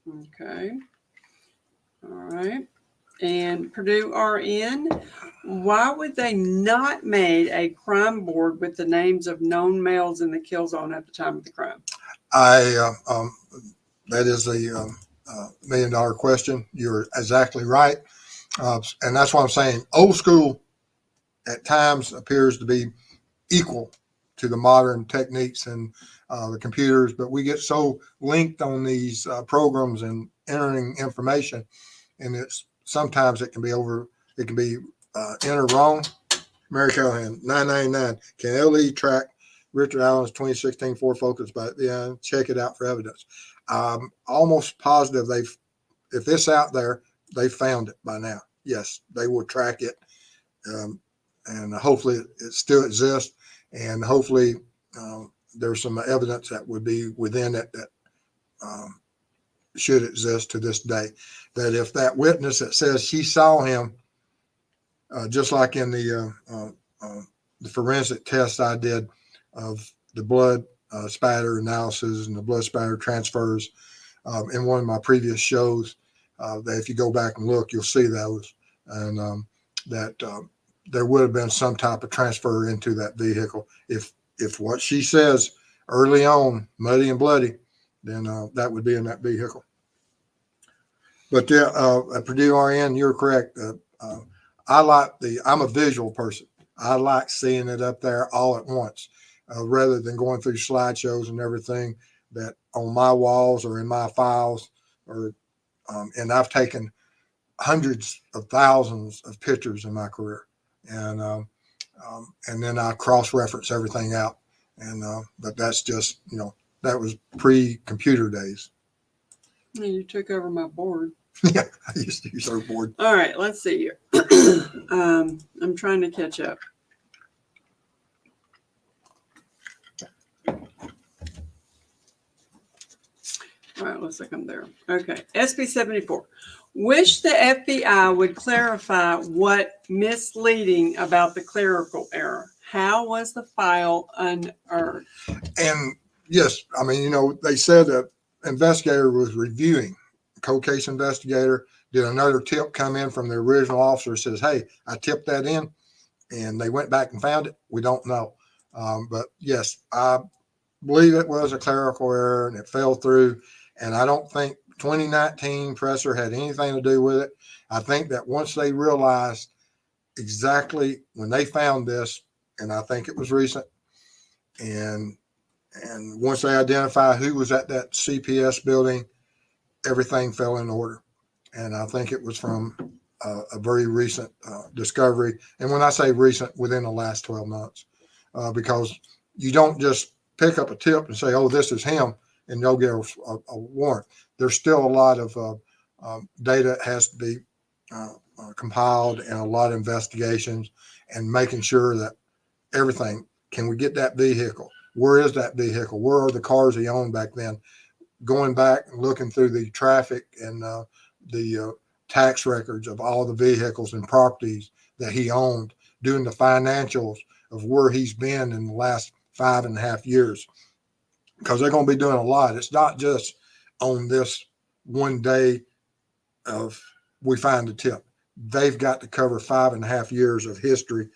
Okay. All right. And Purdue RN, why would they not made a crime board with the names of known males in the kill zone at the time of the crime? that is a $1 million question. You're exactly right. And that's why I'm saying old school at times appears to be equal to the modern techniques and the computers, but we get so linked on these programs and entering information, and it's sometimes it can be entered wrong. Mary Callahan, 999. Can LE track Richard Allen's 2016 Ford Focus? But yeah, check it out for evidence. I'm almost positive if it's out there, they found it by now. Yes, they will track it, and hopefully it still exists, and hopefully there's some evidence that would be within it that should exist to this day. That if that witness that says she saw him, just like in the forensic test I did of the blood spatter analysis and the blood spatter transfers in one of my previous shows, that if you go back and look, you'll see those, and that there would have been some type of transfer into that vehicle. If what she says early on, muddy and bloody, then that would be in that vehicle. But yeah, at Purdue RN, you're correct. I'm a visual person. I like seeing it up there all at once, rather than going through slideshows and everything that on my walls or in my files, and I've taken hundreds of thousands of pictures in my career, and then I cross-reference everything out, but that's just, that was pre-computer days. You took over my board. Yeah, I used to use our board. All right, let's see here. I'm trying to catch up. All right, looks like I'm there. Okay, SB 74. Wish the FBI would clarify what misleading about the clerical error. How was the file unearthed? And yes, I mean, they said that investigator was reviewing. Cold case investigator, did another tip come in from the original officer, says, hey, I tipped that in, and they went back and found it? We don't know. But yes, I believe it was a clerical error and it fell through. And I don't think 2019 presser had anything to do with it. I think that once they realized exactly when they found this, and I think it was recent, and once they identify who was at that CPS building, everything fell in order. And I think it was from a very recent discovery. And when I say recent, within the last 12 months, because you don't just pick up a tip and say, oh, this is him, and you'll get a warrant. There's still a lot of data that has to be compiled, and a lot of investigations, and making sure that everything, can we get that vehicle? Where is that vehicle? Where are the cars he owned back then? Going back and looking through the traffic and the tax records of all the vehicles and properties that he owned, doing the financials of where he's been in the last 5.5 years, because they're going to be doing a lot. It's not just on this one day of we find a tip. They've got to cover 5.5 years of history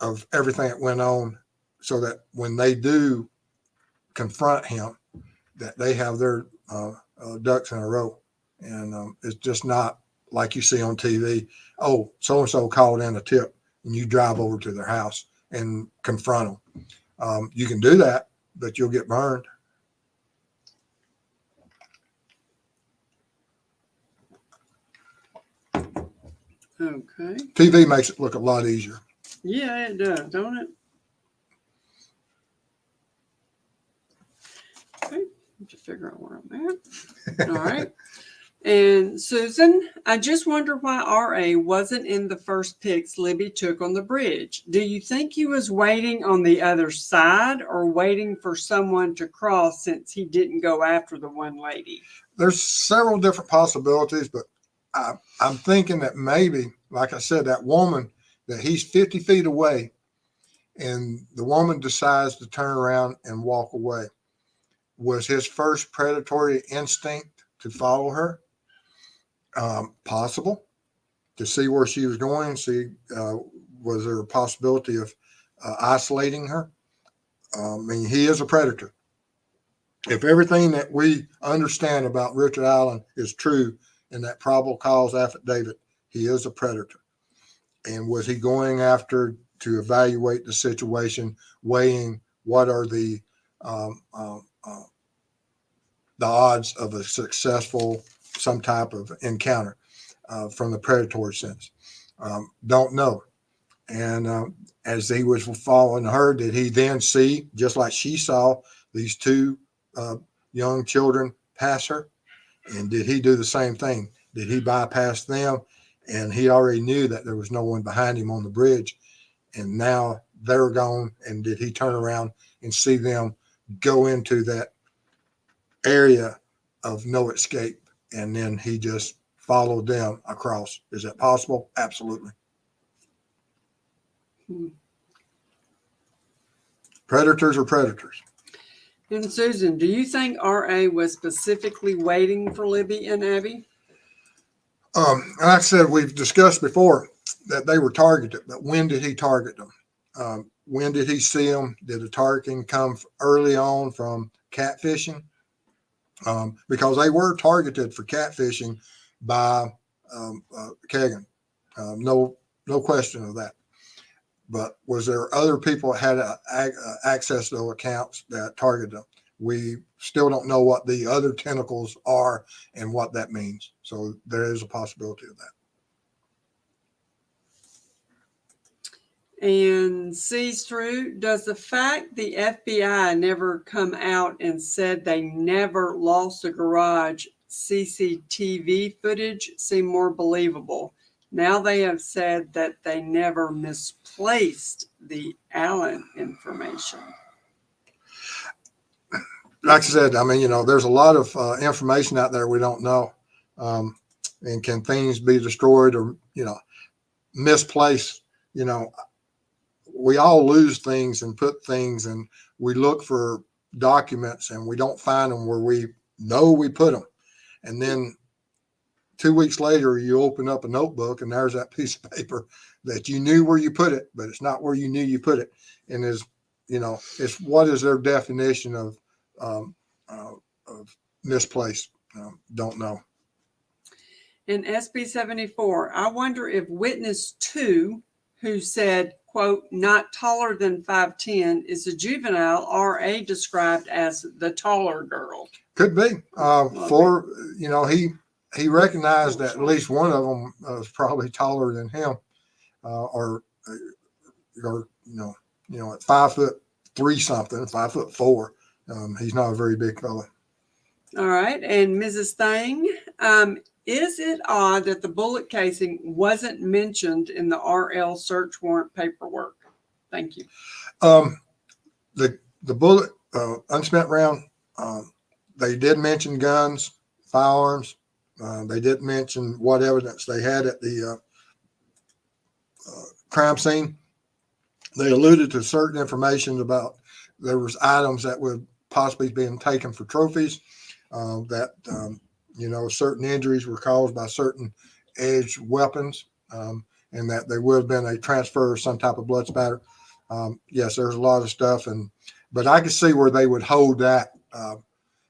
of everything that went on, so that when they do confront him, that they have their ducks in a row. And it's just not like you see on TV. Oh, so-and-so called in a tip, and you drive over to their house and confront them. You can do that, but you'll get burned. Okay. TV makes it look a lot easier. Yeah, it does, don't it? Okay, just figure out where I'm at. All right. And Susan, I just wonder why RA wasn't in the first pics Libby took on the bridge. Do you think he was waiting on the other side, or waiting for someone to cross, since he didn't go after the one lady? There's several different possibilities, but I'm thinking that maybe, like I said, that woman, that he's 50 feet away and the woman decides to turn around and walk away. Was his first predatory instinct to follow her? Possible. To see where she was going, see, was there a possibility of isolating her? I mean, he is a predator. if everything that we understand about Richard Allen is true in that probable cause affidavit, he is a predator. And was he going after to evaluate the situation, weighing what are the odds of a successful some type of encounter from the predatory sense? Don't know. And as he was following her, did he then see, just like she saw, these two young children pass her? And did he do the same thing? Did he bypass them? And he already knew that there was no one behind him on the bridge. And now they're gone. And did he turn around and see them go into that area of no escape? And then he just followed them across. Is that possible? Absolutely. Predators are predators. And Susan, do you think RA was specifically waiting for Libby and Abby? Like I said, we've discussed before that they were targeted, but when did he target them? When did he see them? Did the targeting come early on from catfishing? Because they were targeted for catfishing by Kagan. No question of that. But was there other people that had access to those accounts that targeted them? We still don't know what the other tentacles are and what that means. So there is a possibility of that. And sees through, does the fact the FBI never come out and said they never lost a garage CCTV footage seem more believable? Now they have said that they never misplaced the Allen information. Like I said, I mean, there's a lot of information out there we don't know. And can things be destroyed or, misplaced? We all lose things and put things, and we look for documents and we don't find them where we know we put them. And then 2 weeks later, you open up a notebook and there's that piece of paper that you knew where you put it, but it's not where you knew you put it. And it's what is their definition of misplaced? Don't know. In SB 74, I wonder if witness 2, who said, quote, not taller than 5'10", is a juvenile RA described as the taller girl. Could be. He recognized that at least one of them was probably taller than him, or at 5'3" something, 5'4". He's not a very big fella. All right. And Mrs. Thang, is it odd that the bullet casing wasn't mentioned in the RL search warrant paperwork? Thank you. The bullet, unspent round, they did mention guns, firearms. They did mention what evidence they had at the crime scene. They alluded to certain information about there was items that would possibly be taken for trophies, certain injuries were caused by certain edged weapons, and that there would have been a transfer of some type of blood spatter. Yes, there's a lot of stuff, but I could see where they would hold that,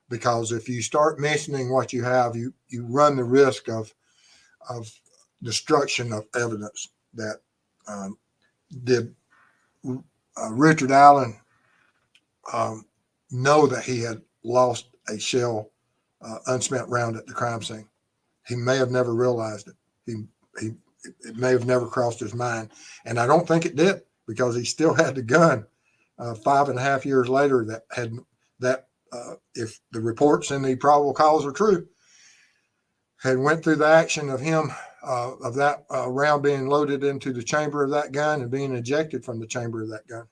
because if you start mentioning what you have, you run the risk of destruction of evidence. That did Richard Allen know that he had lost a shell, unspent round at the crime scene? He may have never realized it. It may have never crossed his mind, and I don't think it did, because he still had the gun 5.5 years later that had that. If the reports in the probable cause are true, had went through the action of him, of that round being loaded into the chamber of that gun and being ejected from the chamber of that gun.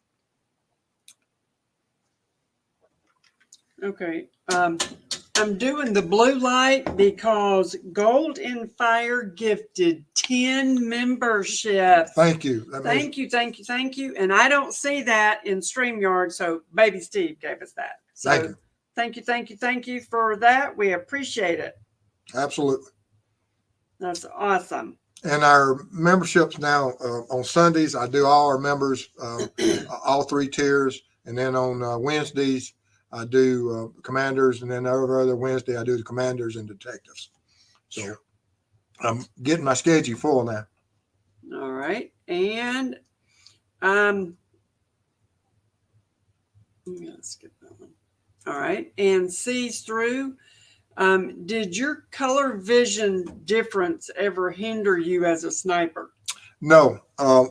Okay. I'm doing the blue light because Gold in Fire gifted 10 memberships. Thank you. Thank you. And I don't see that in StreamYard, so Baby Steve gave us that. So thank you. Thank you for that. We appreciate it. Absolutely. That's awesome. And our memberships now, on Sundays, I do all our members, all 3 tiers. And then on Wednesdays, I do commanders, and then every other Wednesday I do the commanders and detectives. So I'm getting my schedule full now. All right. And I'm gonna skip that one. All right. And sees through. Did your color vision difference ever hinder you as a sniper? No,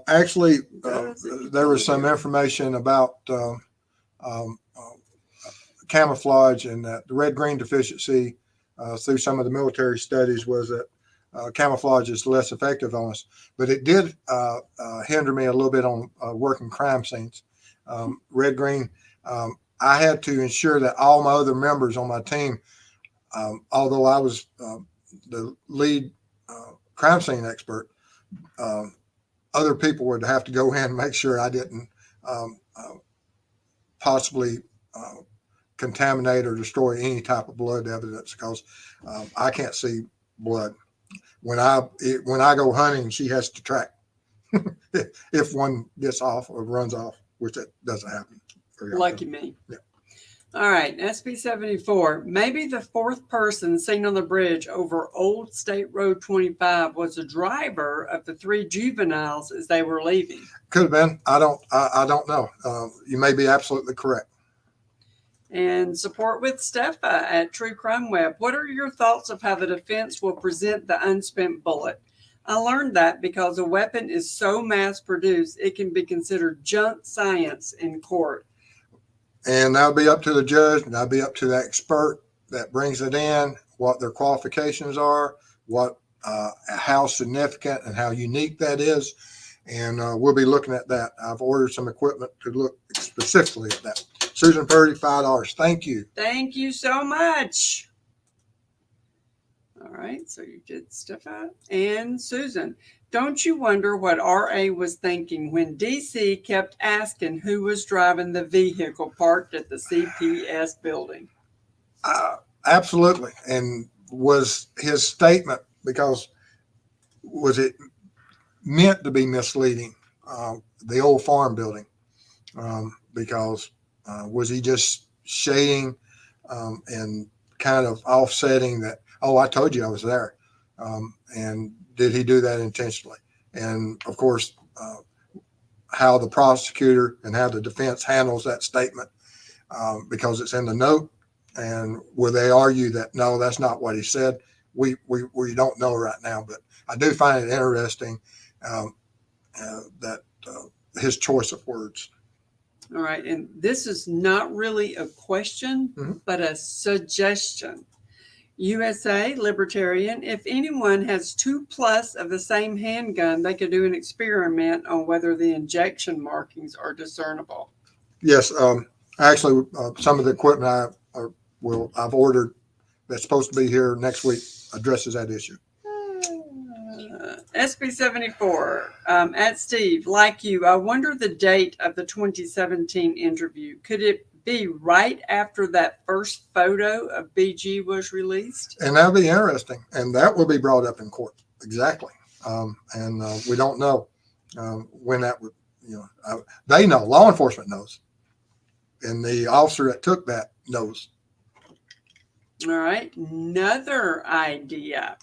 actually, Does it? there was some information about camouflage, and that the red-green deficiency through some of the military studies was that camouflage is less effective on us. But it did hinder me a little bit on working crime scenes. Red-green, I had to ensure that all my other members on my team, although I was the lead crime scene expert, other people would have to go in and make sure I didn't possibly contaminate or destroy any type of blood evidence, because I can't see blood. When I go hunting, she has to track if one gets off or runs off, which that doesn't happen very often. Lucky me. Yeah. All right, SB 74. Maybe the fourth person seen on the bridge over Old State Road 25 was a driver of the three juveniles as they were leaving. Could have been. I don't know. You may be absolutely correct. And support with Steffa at True Crime Web. What are your thoughts of how the defense will present the unspent bullet? I learned that because a weapon is so mass produced, it can be considered junk science in court. And that'll be up to the judge, and that'll be up to that expert that brings it in, what their qualifications are, what, how significant and how unique that is. And we'll be looking at that. I've ordered some equipment to look specifically at that. Susan Purdy, $5. Thank you. Thank you so much. All right, so you did Stefan and Susan. Don't you wonder what RA was thinking when DC kept asking who was driving the vehicle parked at the CPS building? Absolutely. And was his statement, because was it meant to be misleading, the old farm building? Because was he just shading and kind of offsetting that, oh, I told you I was there? And did he do that intentionally? And of course, how the prosecutor and how the defense handles that statement, because it's in the note, and will they argue that, no, that's not what he said? We don't know right now, but I do find it interesting that his choice of words. All right, and this is not really a question, but a suggestion. USA Libertarian, if anyone has 2+ of the same handgun, they could do an experiment on whether the injection markings are discernible. Yes, actually, some of the equipment I've ordered that's supposed to be here next week addresses that issue. SB 74, at Steve, like you, I wonder the date of the 2017 interview. Could it be right after that first photo of BG was released? And that'll be interesting, and that will be brought up in court. Exactly. And we don't know when that would, they know, law enforcement knows, and the officer that took that knows. All right, another idea.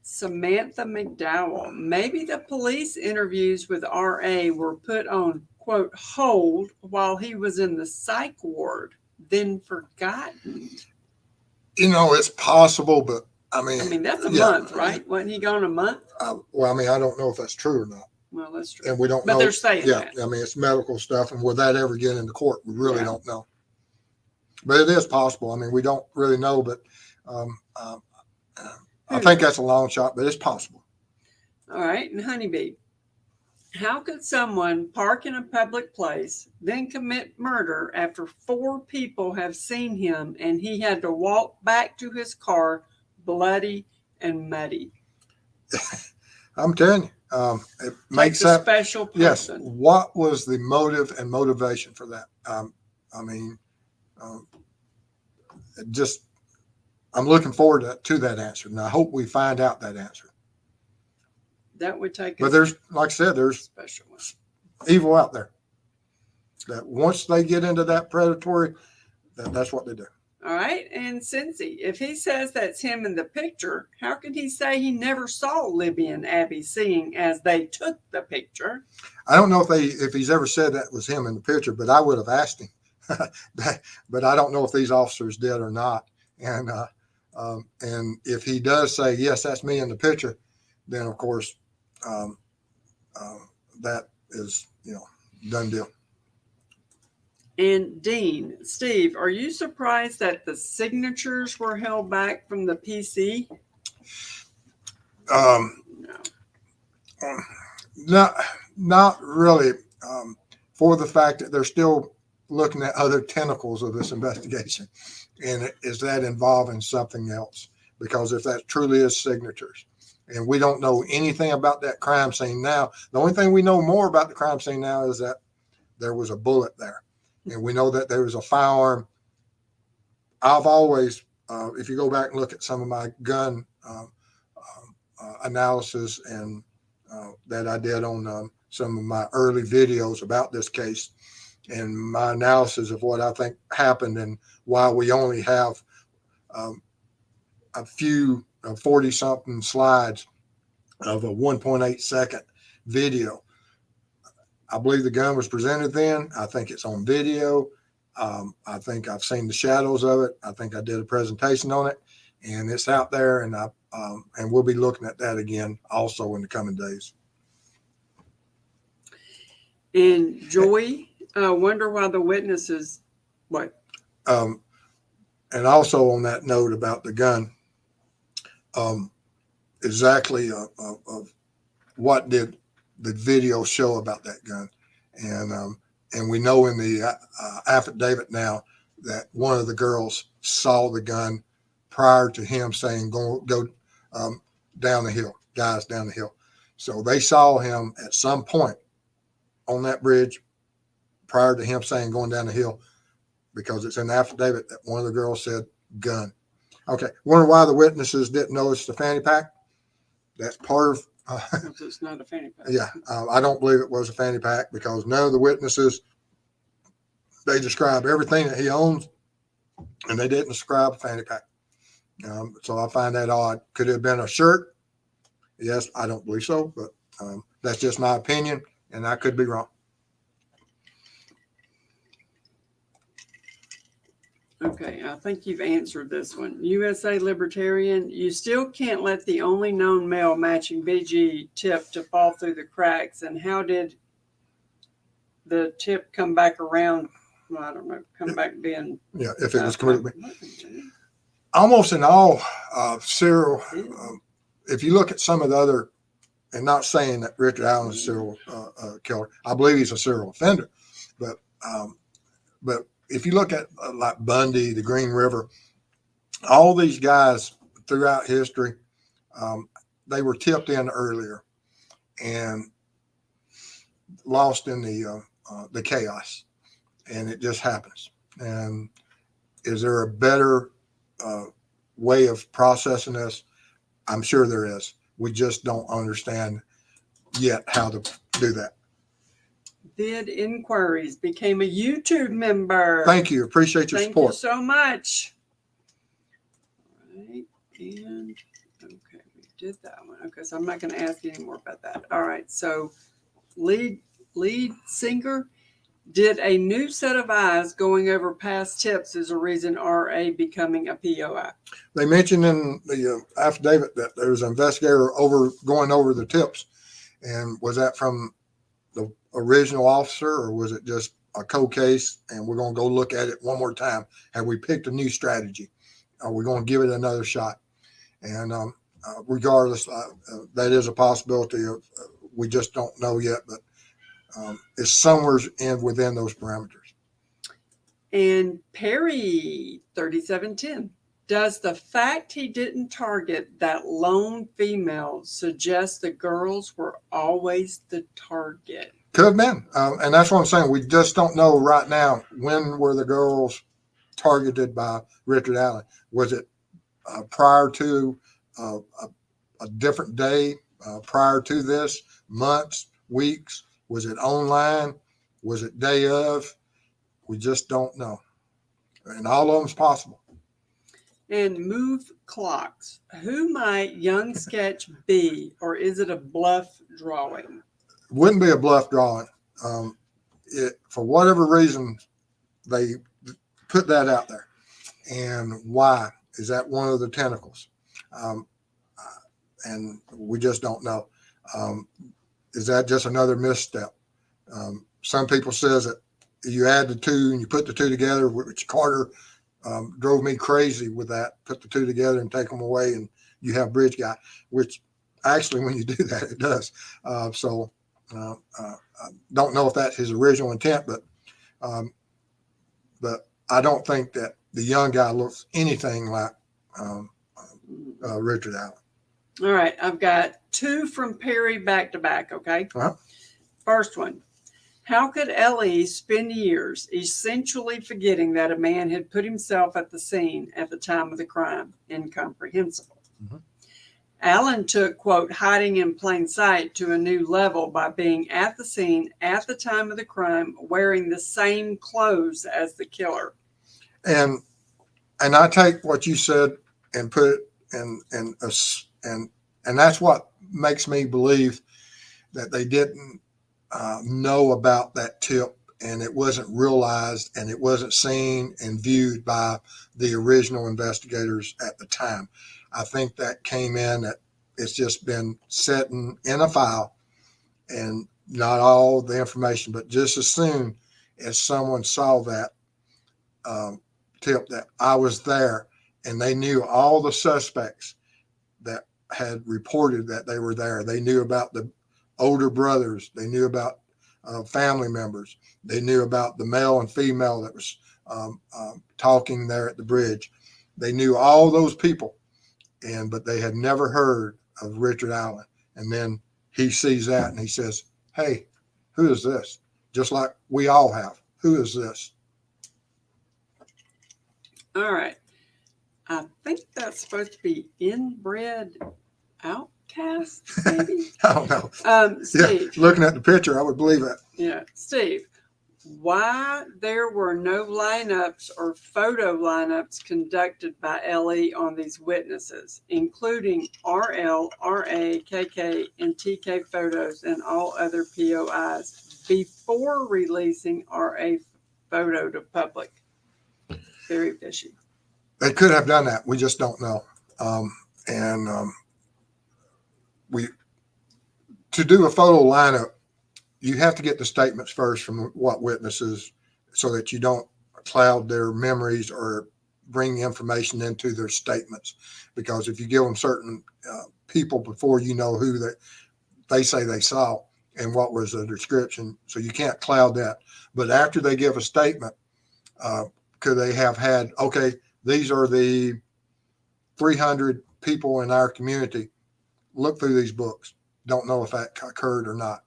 Samantha McDowell, maybe the police interviews with RA were put on, quote, hold while he was in the psych ward, then forgotten. It's possible, but I mean that's a month, right? Wasn't he gone a month? Well, I don't know if that's true or not. Well, that's true. And we don't know. But they're saying that. It's medical stuff, and will that ever get into court? We really don't know. But it is possible. We don't really know, but I think that's a long shot, but it's possible. All right, and Honeybee, how could someone park in a public place, then commit murder after 4 people have seen him and he had to walk back to his car bloody and muddy? I'm telling you, it makes a special person. Yes. What was the motive and motivation for that? I'm looking forward to that answer, and I hope we find out that answer. That would take. But there's, like I said, there's special evil out there that once they get into that predatory That's what they do. All right. And Cincy, if he says that's him in the picture, how can he say he never saw Libby and Abby seeing as they took the picture? I don't know if he's ever said that was him in the picture, but I would have asked him. But I don't know if these officers did or not. And if he does say, yes, that's me in the picture, then of course that is, done deal. And Dean, Steve, are you surprised that the signatures were held back from the PC? No. Not really, for the fact that they're still looking at other tentacles of this investigation. And is that involving something else? Because if that truly is signatures, and we don't know anything about that crime scene now, the only thing we know more about the crime scene now is that there was a bullet there. And we know that there was a firearm. I've always, if you go back and look at some of my gun analysis and that I did on some of my early videos about this case, and my analysis of what I think happened and why we only have a few 40-something slides of a 1.8 second video. I believe the gun was presented then. I think it's on video. I think I've seen the shadows of it. I think I did a presentation on it, and it's out there. And and we'll be looking at that again also in the coming days. And Joy, wonder why the witnesses, what? And also on that note about the gun, exactly of what did the video show about that gun? And we know in the affidavit now that one of the girls saw the gun prior to him saying, go down the hill, guys down the hill. So they saw him at some point on that bridge prior to him saying going down the hill, because it's in the affidavit that one of the girls said gun. Okay. Wonder why the witnesses didn't notice the fanny pack. That's part of, It's not a fanny pack. yeah. I don't believe it was a fanny pack because none of the witnesses, they describe everything that he owns and they didn't describe a fanny pack. So I find that odd. Could it have been a shirt? Yes, I don't believe so, but that's just my opinion, and I could be wrong. Okay, I think you've answered this one. USA Libertarian, you still can't let the only known male matching BG tip to fall through the cracks. And how did the tip come back around? Well, I don't know, come back being. Yeah, if it was completely. Almost in all serial, if you look at some of the other, and not saying that Richard Allen is a serial killer, I believe he's a serial offender, but if you look at like Bundy, the Green River, all these guys throughout history, they were tipped in earlier and lost in the chaos, and it just happens. And is there a better way of processing this? I'm sure there is. We just don't understand yet how to do that. Did Inquiries became a YouTube member. Thank you. Appreciate your support. Thank you so much. All right. And okay, we did that one. Okay, so I'm not going to ask you any more about that. All right. So lead singer, did a new set of eyes going over past tips is a reason RA becoming a POI? They mentioned in the affidavit that there was an investigator going over the tips. And was that from the original officer, or was it just a cold case and we're going to go look at it one more time? Have we picked a new strategy? Are we going to give it another shot? And regardless, that is a possibility. We just don't know yet, but it's somewhere within those parameters. And Perry 3710, does the fact he didn't target that lone female suggest the girls were always the target? Could have been. And that's what I'm saying. We just don't know right now, when were the girls targeted by Richard Allen? Was it prior to a different day, prior to this, months, weeks? Was it online? Was it day of? We just don't know. and all of them's possible. And move clocks. Who might Young Sketch be, or is it a bluff drawing? Wouldn't be a bluff drawing. For whatever reason, they put that out there. And why? Is that one of the tentacles? And we just don't know. Is that just another misstep? Some people says that you add the two and you put the two together, which Carter drove me crazy with that. Put the two together and take them away, and you have bridge guy, which actually when you do that, it does. I don't know if that's his original intent, but I don't think that the young guy looks anything like Richard Allen. All right, I've got two from Perry back to back, okay? Uh-huh. First one. How could L.E. spend years essentially forgetting that a man had put himself at the scene at the time of the crime? Incomprehensible. Mm-hmm. Allen took, quote, hiding in plain sight to a new level by being at the scene at the time of the crime, wearing the same clothes as the killer. And I take what you said and put it and that's what makes me believe that they didn't know about that tip, and it wasn't realized and it wasn't seen and viewed by the original investigators at the time. I think that came in that it's just been sitting in a file and not all the information, but just as soon as someone saw that tip that I was there, and they knew all the suspects that had reported that they were there. They knew about the older brothers. They knew about family members. They knew about the male and female that was talking there at the bridge. They knew all those people, but they had never heard of Richard Allen. And then he sees that and he says, "Hey, who is this?" Just like we all have. Who is this? All right. I think that's supposed to be inbred outcasts, maybe? I don't know. Steve. Yeah, looking at the picture, I would believe that. Yeah. Steve, why there were no lineups or photo lineups conducted by LE on these witnesses, including RL, RA, KK, and TK photos and all other POIs before releasing RA photo to public? Very fishy. They could have done that. We just don't know. To do a photo lineup, you have to get the statements first from what witnesses so that you don't cloud their memories or bring information into their statements. Because if you give them certain people before you know who they say they saw and what was the description, so you can't cloud that. But after they give a statement, could they have had, okay, these are the 300 people in our community. Look through these books. Don't know if that occurred or not.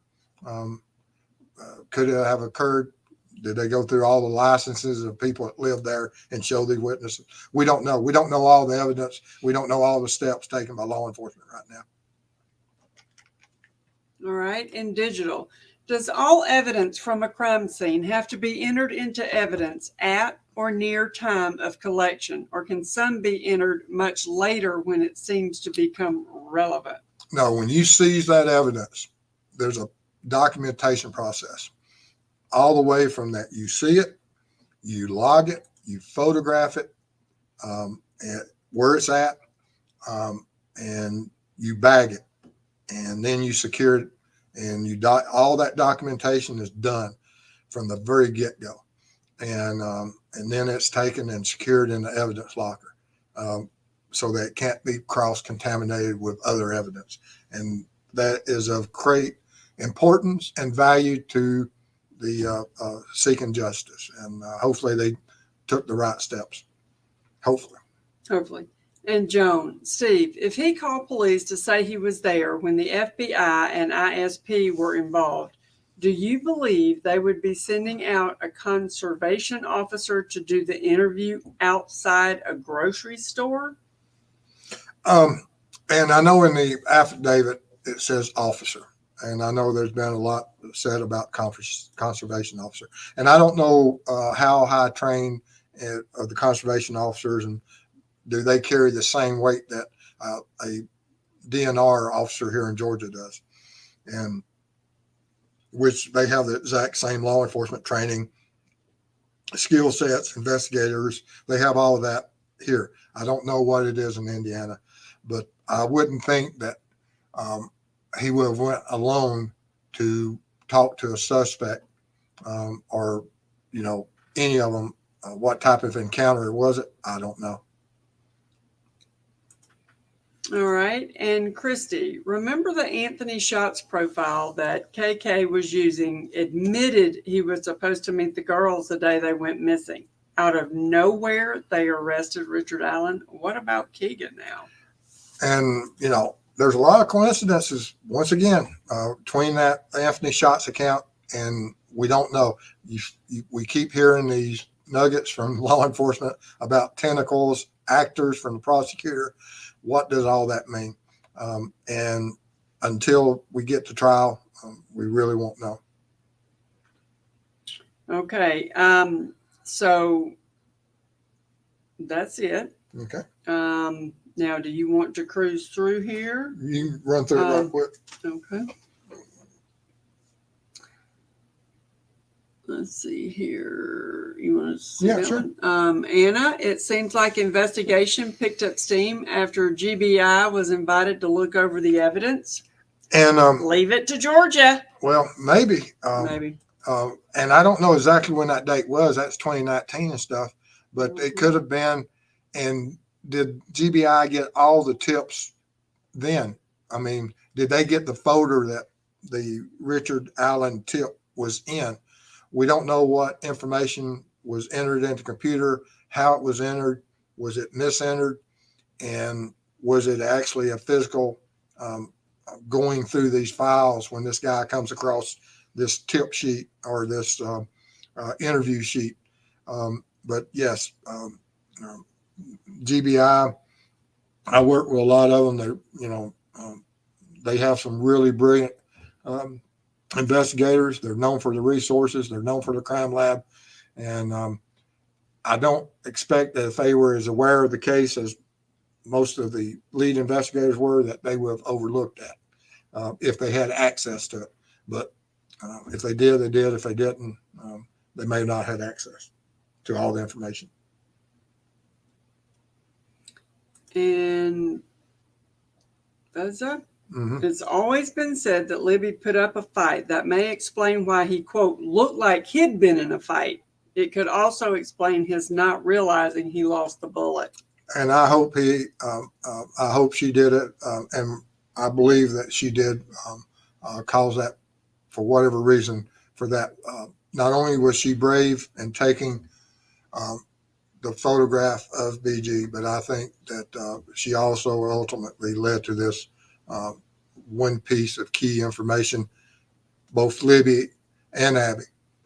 Could it have occurred? Did they go through all the licenses of people that lived there and show the witnesses? We don't know. We don't know all the evidence. We don't know all the steps taken by law enforcement right now. All right. In digital, does all evidence from a crime scene have to be entered into evidence at or near time of collection, or can some be entered much later when it seems to become relevant? No, when you seize that evidence, there's a documentation process. All the way from that, you see it, you log it, you photograph it, and where it's at, and you bag it, and then you secure it, and all that documentation is done from the very get-go, and then it's taken and secured in the evidence locker, so that it can't be cross-contaminated with other evidence, and that is of great importance and value to the seeking justice, and hopefully they took the right steps. Hopefully. And Joan, Steve, if he called police to say he was there when the FBI and ISP were involved, do you believe they would be sending out a conservation officer to do the interview outside a grocery store? And I know in the affidavit it says officer, and I know there's been a lot said about conservation officer, and I don't know how high trained of the conservation officers, and do they carry the same weight that a DNR officer here in Georgia does? And which they have the exact same law enforcement training, skill sets, investigators. They have all of that here. I don't know what it is in Indiana, but I wouldn't think that he would have went alone to talk to a suspect, or, you know, any of them. What type of encounter was it? I don't know. All right. And Christy, remember the Anthony Schatz profile that KK was using admitted he was supposed to meet the girls the day they went missing. Out of nowhere, they arrested Richard Allen. What about Keegan now? And, you know, there's a lot of coincidences, once again, between that Anthony Schatz account, and we don't know. We keep hearing these nuggets from law enforcement about tentacles, actors from the prosecutor. What does all that mean? And until we get to trial, we really won't know. Okay. So that's it. Okay. Now, do you want to cruise through here? You can run through it right quick. Okay. Let's see here. You want to see that sure. one? Anna, it seems like investigation picked up steam after GBI was invited to look over the evidence. And leave it to Georgia. Well, maybe. Maybe. And I don't know exactly when that date was. That's 2019 and stuff. But it could have been. And did GBI get all the tips then? I mean, did they get the folder that the Richard Allen tip was in? We don't know what information was entered into the computer, how it was entered, was it misentered, and was it actually a physical going through these files when this guy comes across this tip sheet or this interview sheet. But yes, GBI, I work with a lot of them. They're, you know, they have some really brilliant investigators. They're known for the resources. They're known for the crime lab. And I don't expect that if they were as aware of the case as most of the lead investigators were, that they would have overlooked that if they had access to it. But if they did, they did. If they didn't, they may not have had access to all the information. And that's it. It's always been said that Libby put up a fight. That may explain why he, quote, looked like he'd been in a fight. It could also explain his not realizing he lost the bullet. And I hope I hope she did it. And I believe that she did cause that, for whatever reason, for that. Not only was she brave in taking the photograph of BG, but I think that she also ultimately led to this one piece of key information, both Libby and Abby,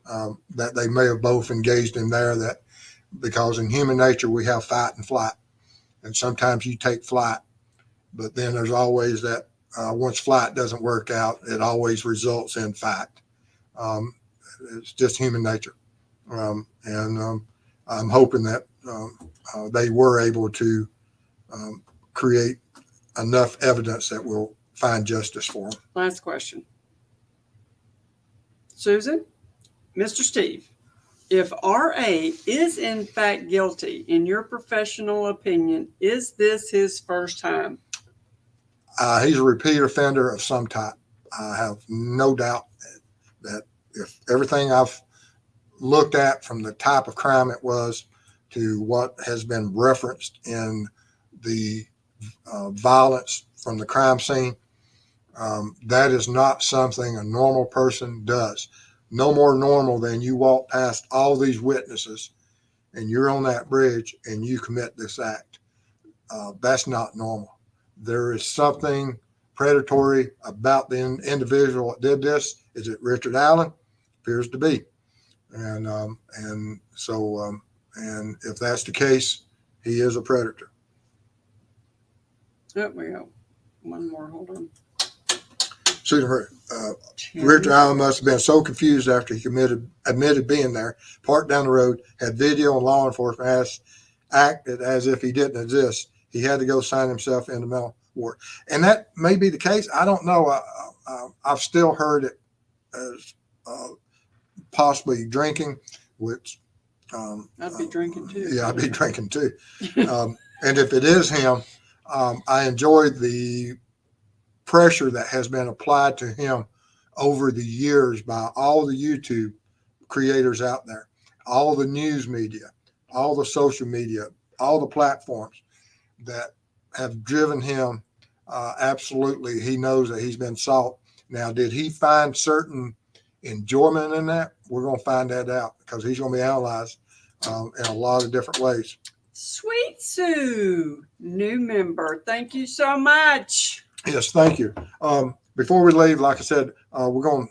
that they may have both engaged in there, that because in human nature we have fight and flight, and sometimes you take flight, but then there's always that once flight doesn't work out, it always results in fight. It's just human nature. And I'm hoping that they were able to create enough evidence that will find justice for them. Last question. Susan, Mr. Steve, if RA is in fact guilty, in your professional opinion, is this his first time? He's a repeat offender of some type. I have no doubt that if everything I've looked at, from the type of crime it was to what has been referenced in the violence from the crime scene, that is not something a normal person does. No more normal than you walk past all these witnesses and you're on that bridge and you commit this act. That's not normal. There is something predatory about the individual that did this. Is it Richard Allen? Appears to be. And so if that's the case, he is a predator. There we go. One more, hold on. Richard Allen must have been so confused after he admitted being there, parked down the road, had video and law enforcement acted as if he didn't exist. He had to go sign himself into mental ward. And that may be the case. I don't know. I've still heard it as possibly drinking, which I'd be drinking too. Yeah, I'd be drinking too. And if it is him, I enjoyed the pressure that has been applied to him over the years by all the YouTube creators out there, all the news media, all the social media, all the platforms that have driven him. Absolutely, he knows that he's been sought. Now, did he find certain enjoyment in that? We're going to find that out because he's going to be analyzed in a lot of different ways. Sweet Sue, new member. Thank you so much. Yes, thank you. Before we leave, like I said, we're going.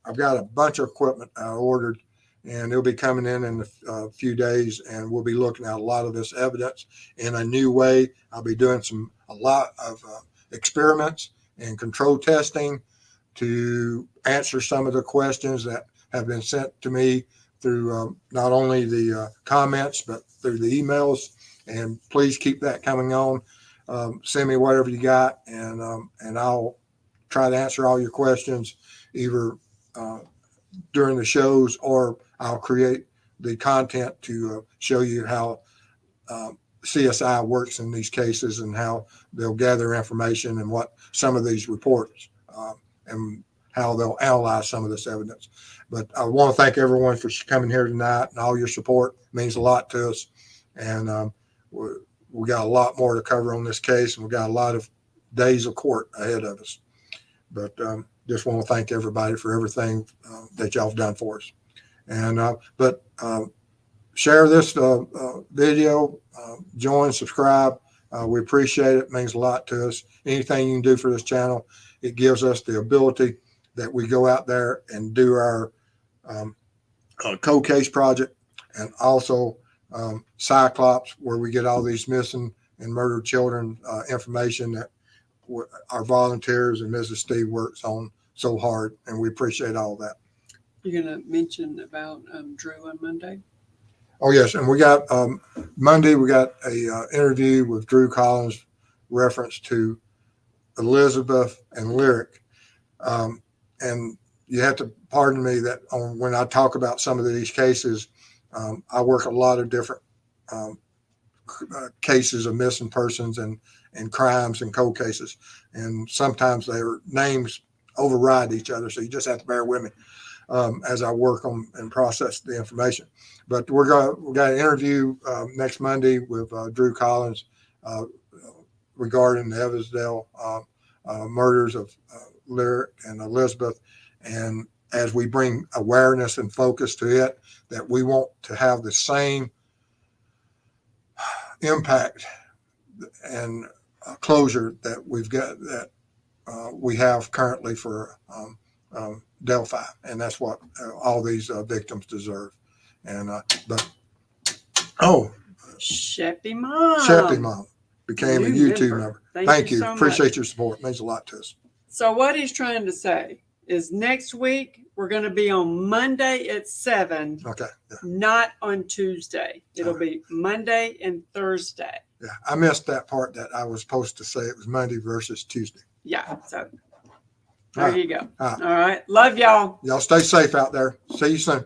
I've got a bunch of equipment I ordered, and it'll be coming in a few days, and we'll be looking at a lot of this evidence in a new way. I'll be doing a lot of experiments and control testing to answer some of the questions that have been sent to me through not only the comments but through the emails. And please keep that coming on. Send me whatever you got, and I'll try to answer all your questions either during the shows, or I'll create the content to show you how CSI works in these cases and how they'll gather information and what some of these reports and how they'll analyze some of this evidence. But I want to thank everyone for coming here tonight, and all your support means a lot to us. And we got a lot more to cover on this case, and we got a lot of days of court ahead of us. But just want to thank everybody for everything that y'all have done for us. And share this video, join, subscribe. We appreciate it. It means a lot to us. Anything you can do for this channel, it gives us the ability that we go out there and do our cold case project, and also Cyclops, where we get all these missing and murdered children information that our volunteers and Mrs. Steve works on so hard, and we appreciate all that. You're going to mention about Drew on Monday? Oh, yes. And we got Monday, we got a interview with Drew Collins, reference to Elizabeth and Lyric. And you have to pardon me that when I talk about some of these cases, I work a lot of different cases of missing persons and crimes and cold cases. And sometimes their names override each other. So you just have to bear with me as I work on and process the information. But we got an interview next Monday with Drew Collins regarding the Evansdale murders of Lyric and Elizabeth. And as we bring awareness and focus to it, that we want to have the same impact and closure that we've got, that we have currently for Delphi. And that's what all these victims deserve. And Sheppy Mom. Sheppy Mom became a YouTube member. Thank you. So Appreciate much. your support. It means a lot to us. So what he's trying to say is next week we're going to be on Monday at 7. Okay. Yeah. Not on Tuesday. It'll be Monday and Thursday. Yeah. I missed that part that I was supposed to say it was Monday versus Tuesday. Yeah. So there you go. All right. All right. Love y'all. Y'all stay safe out there. See you soon.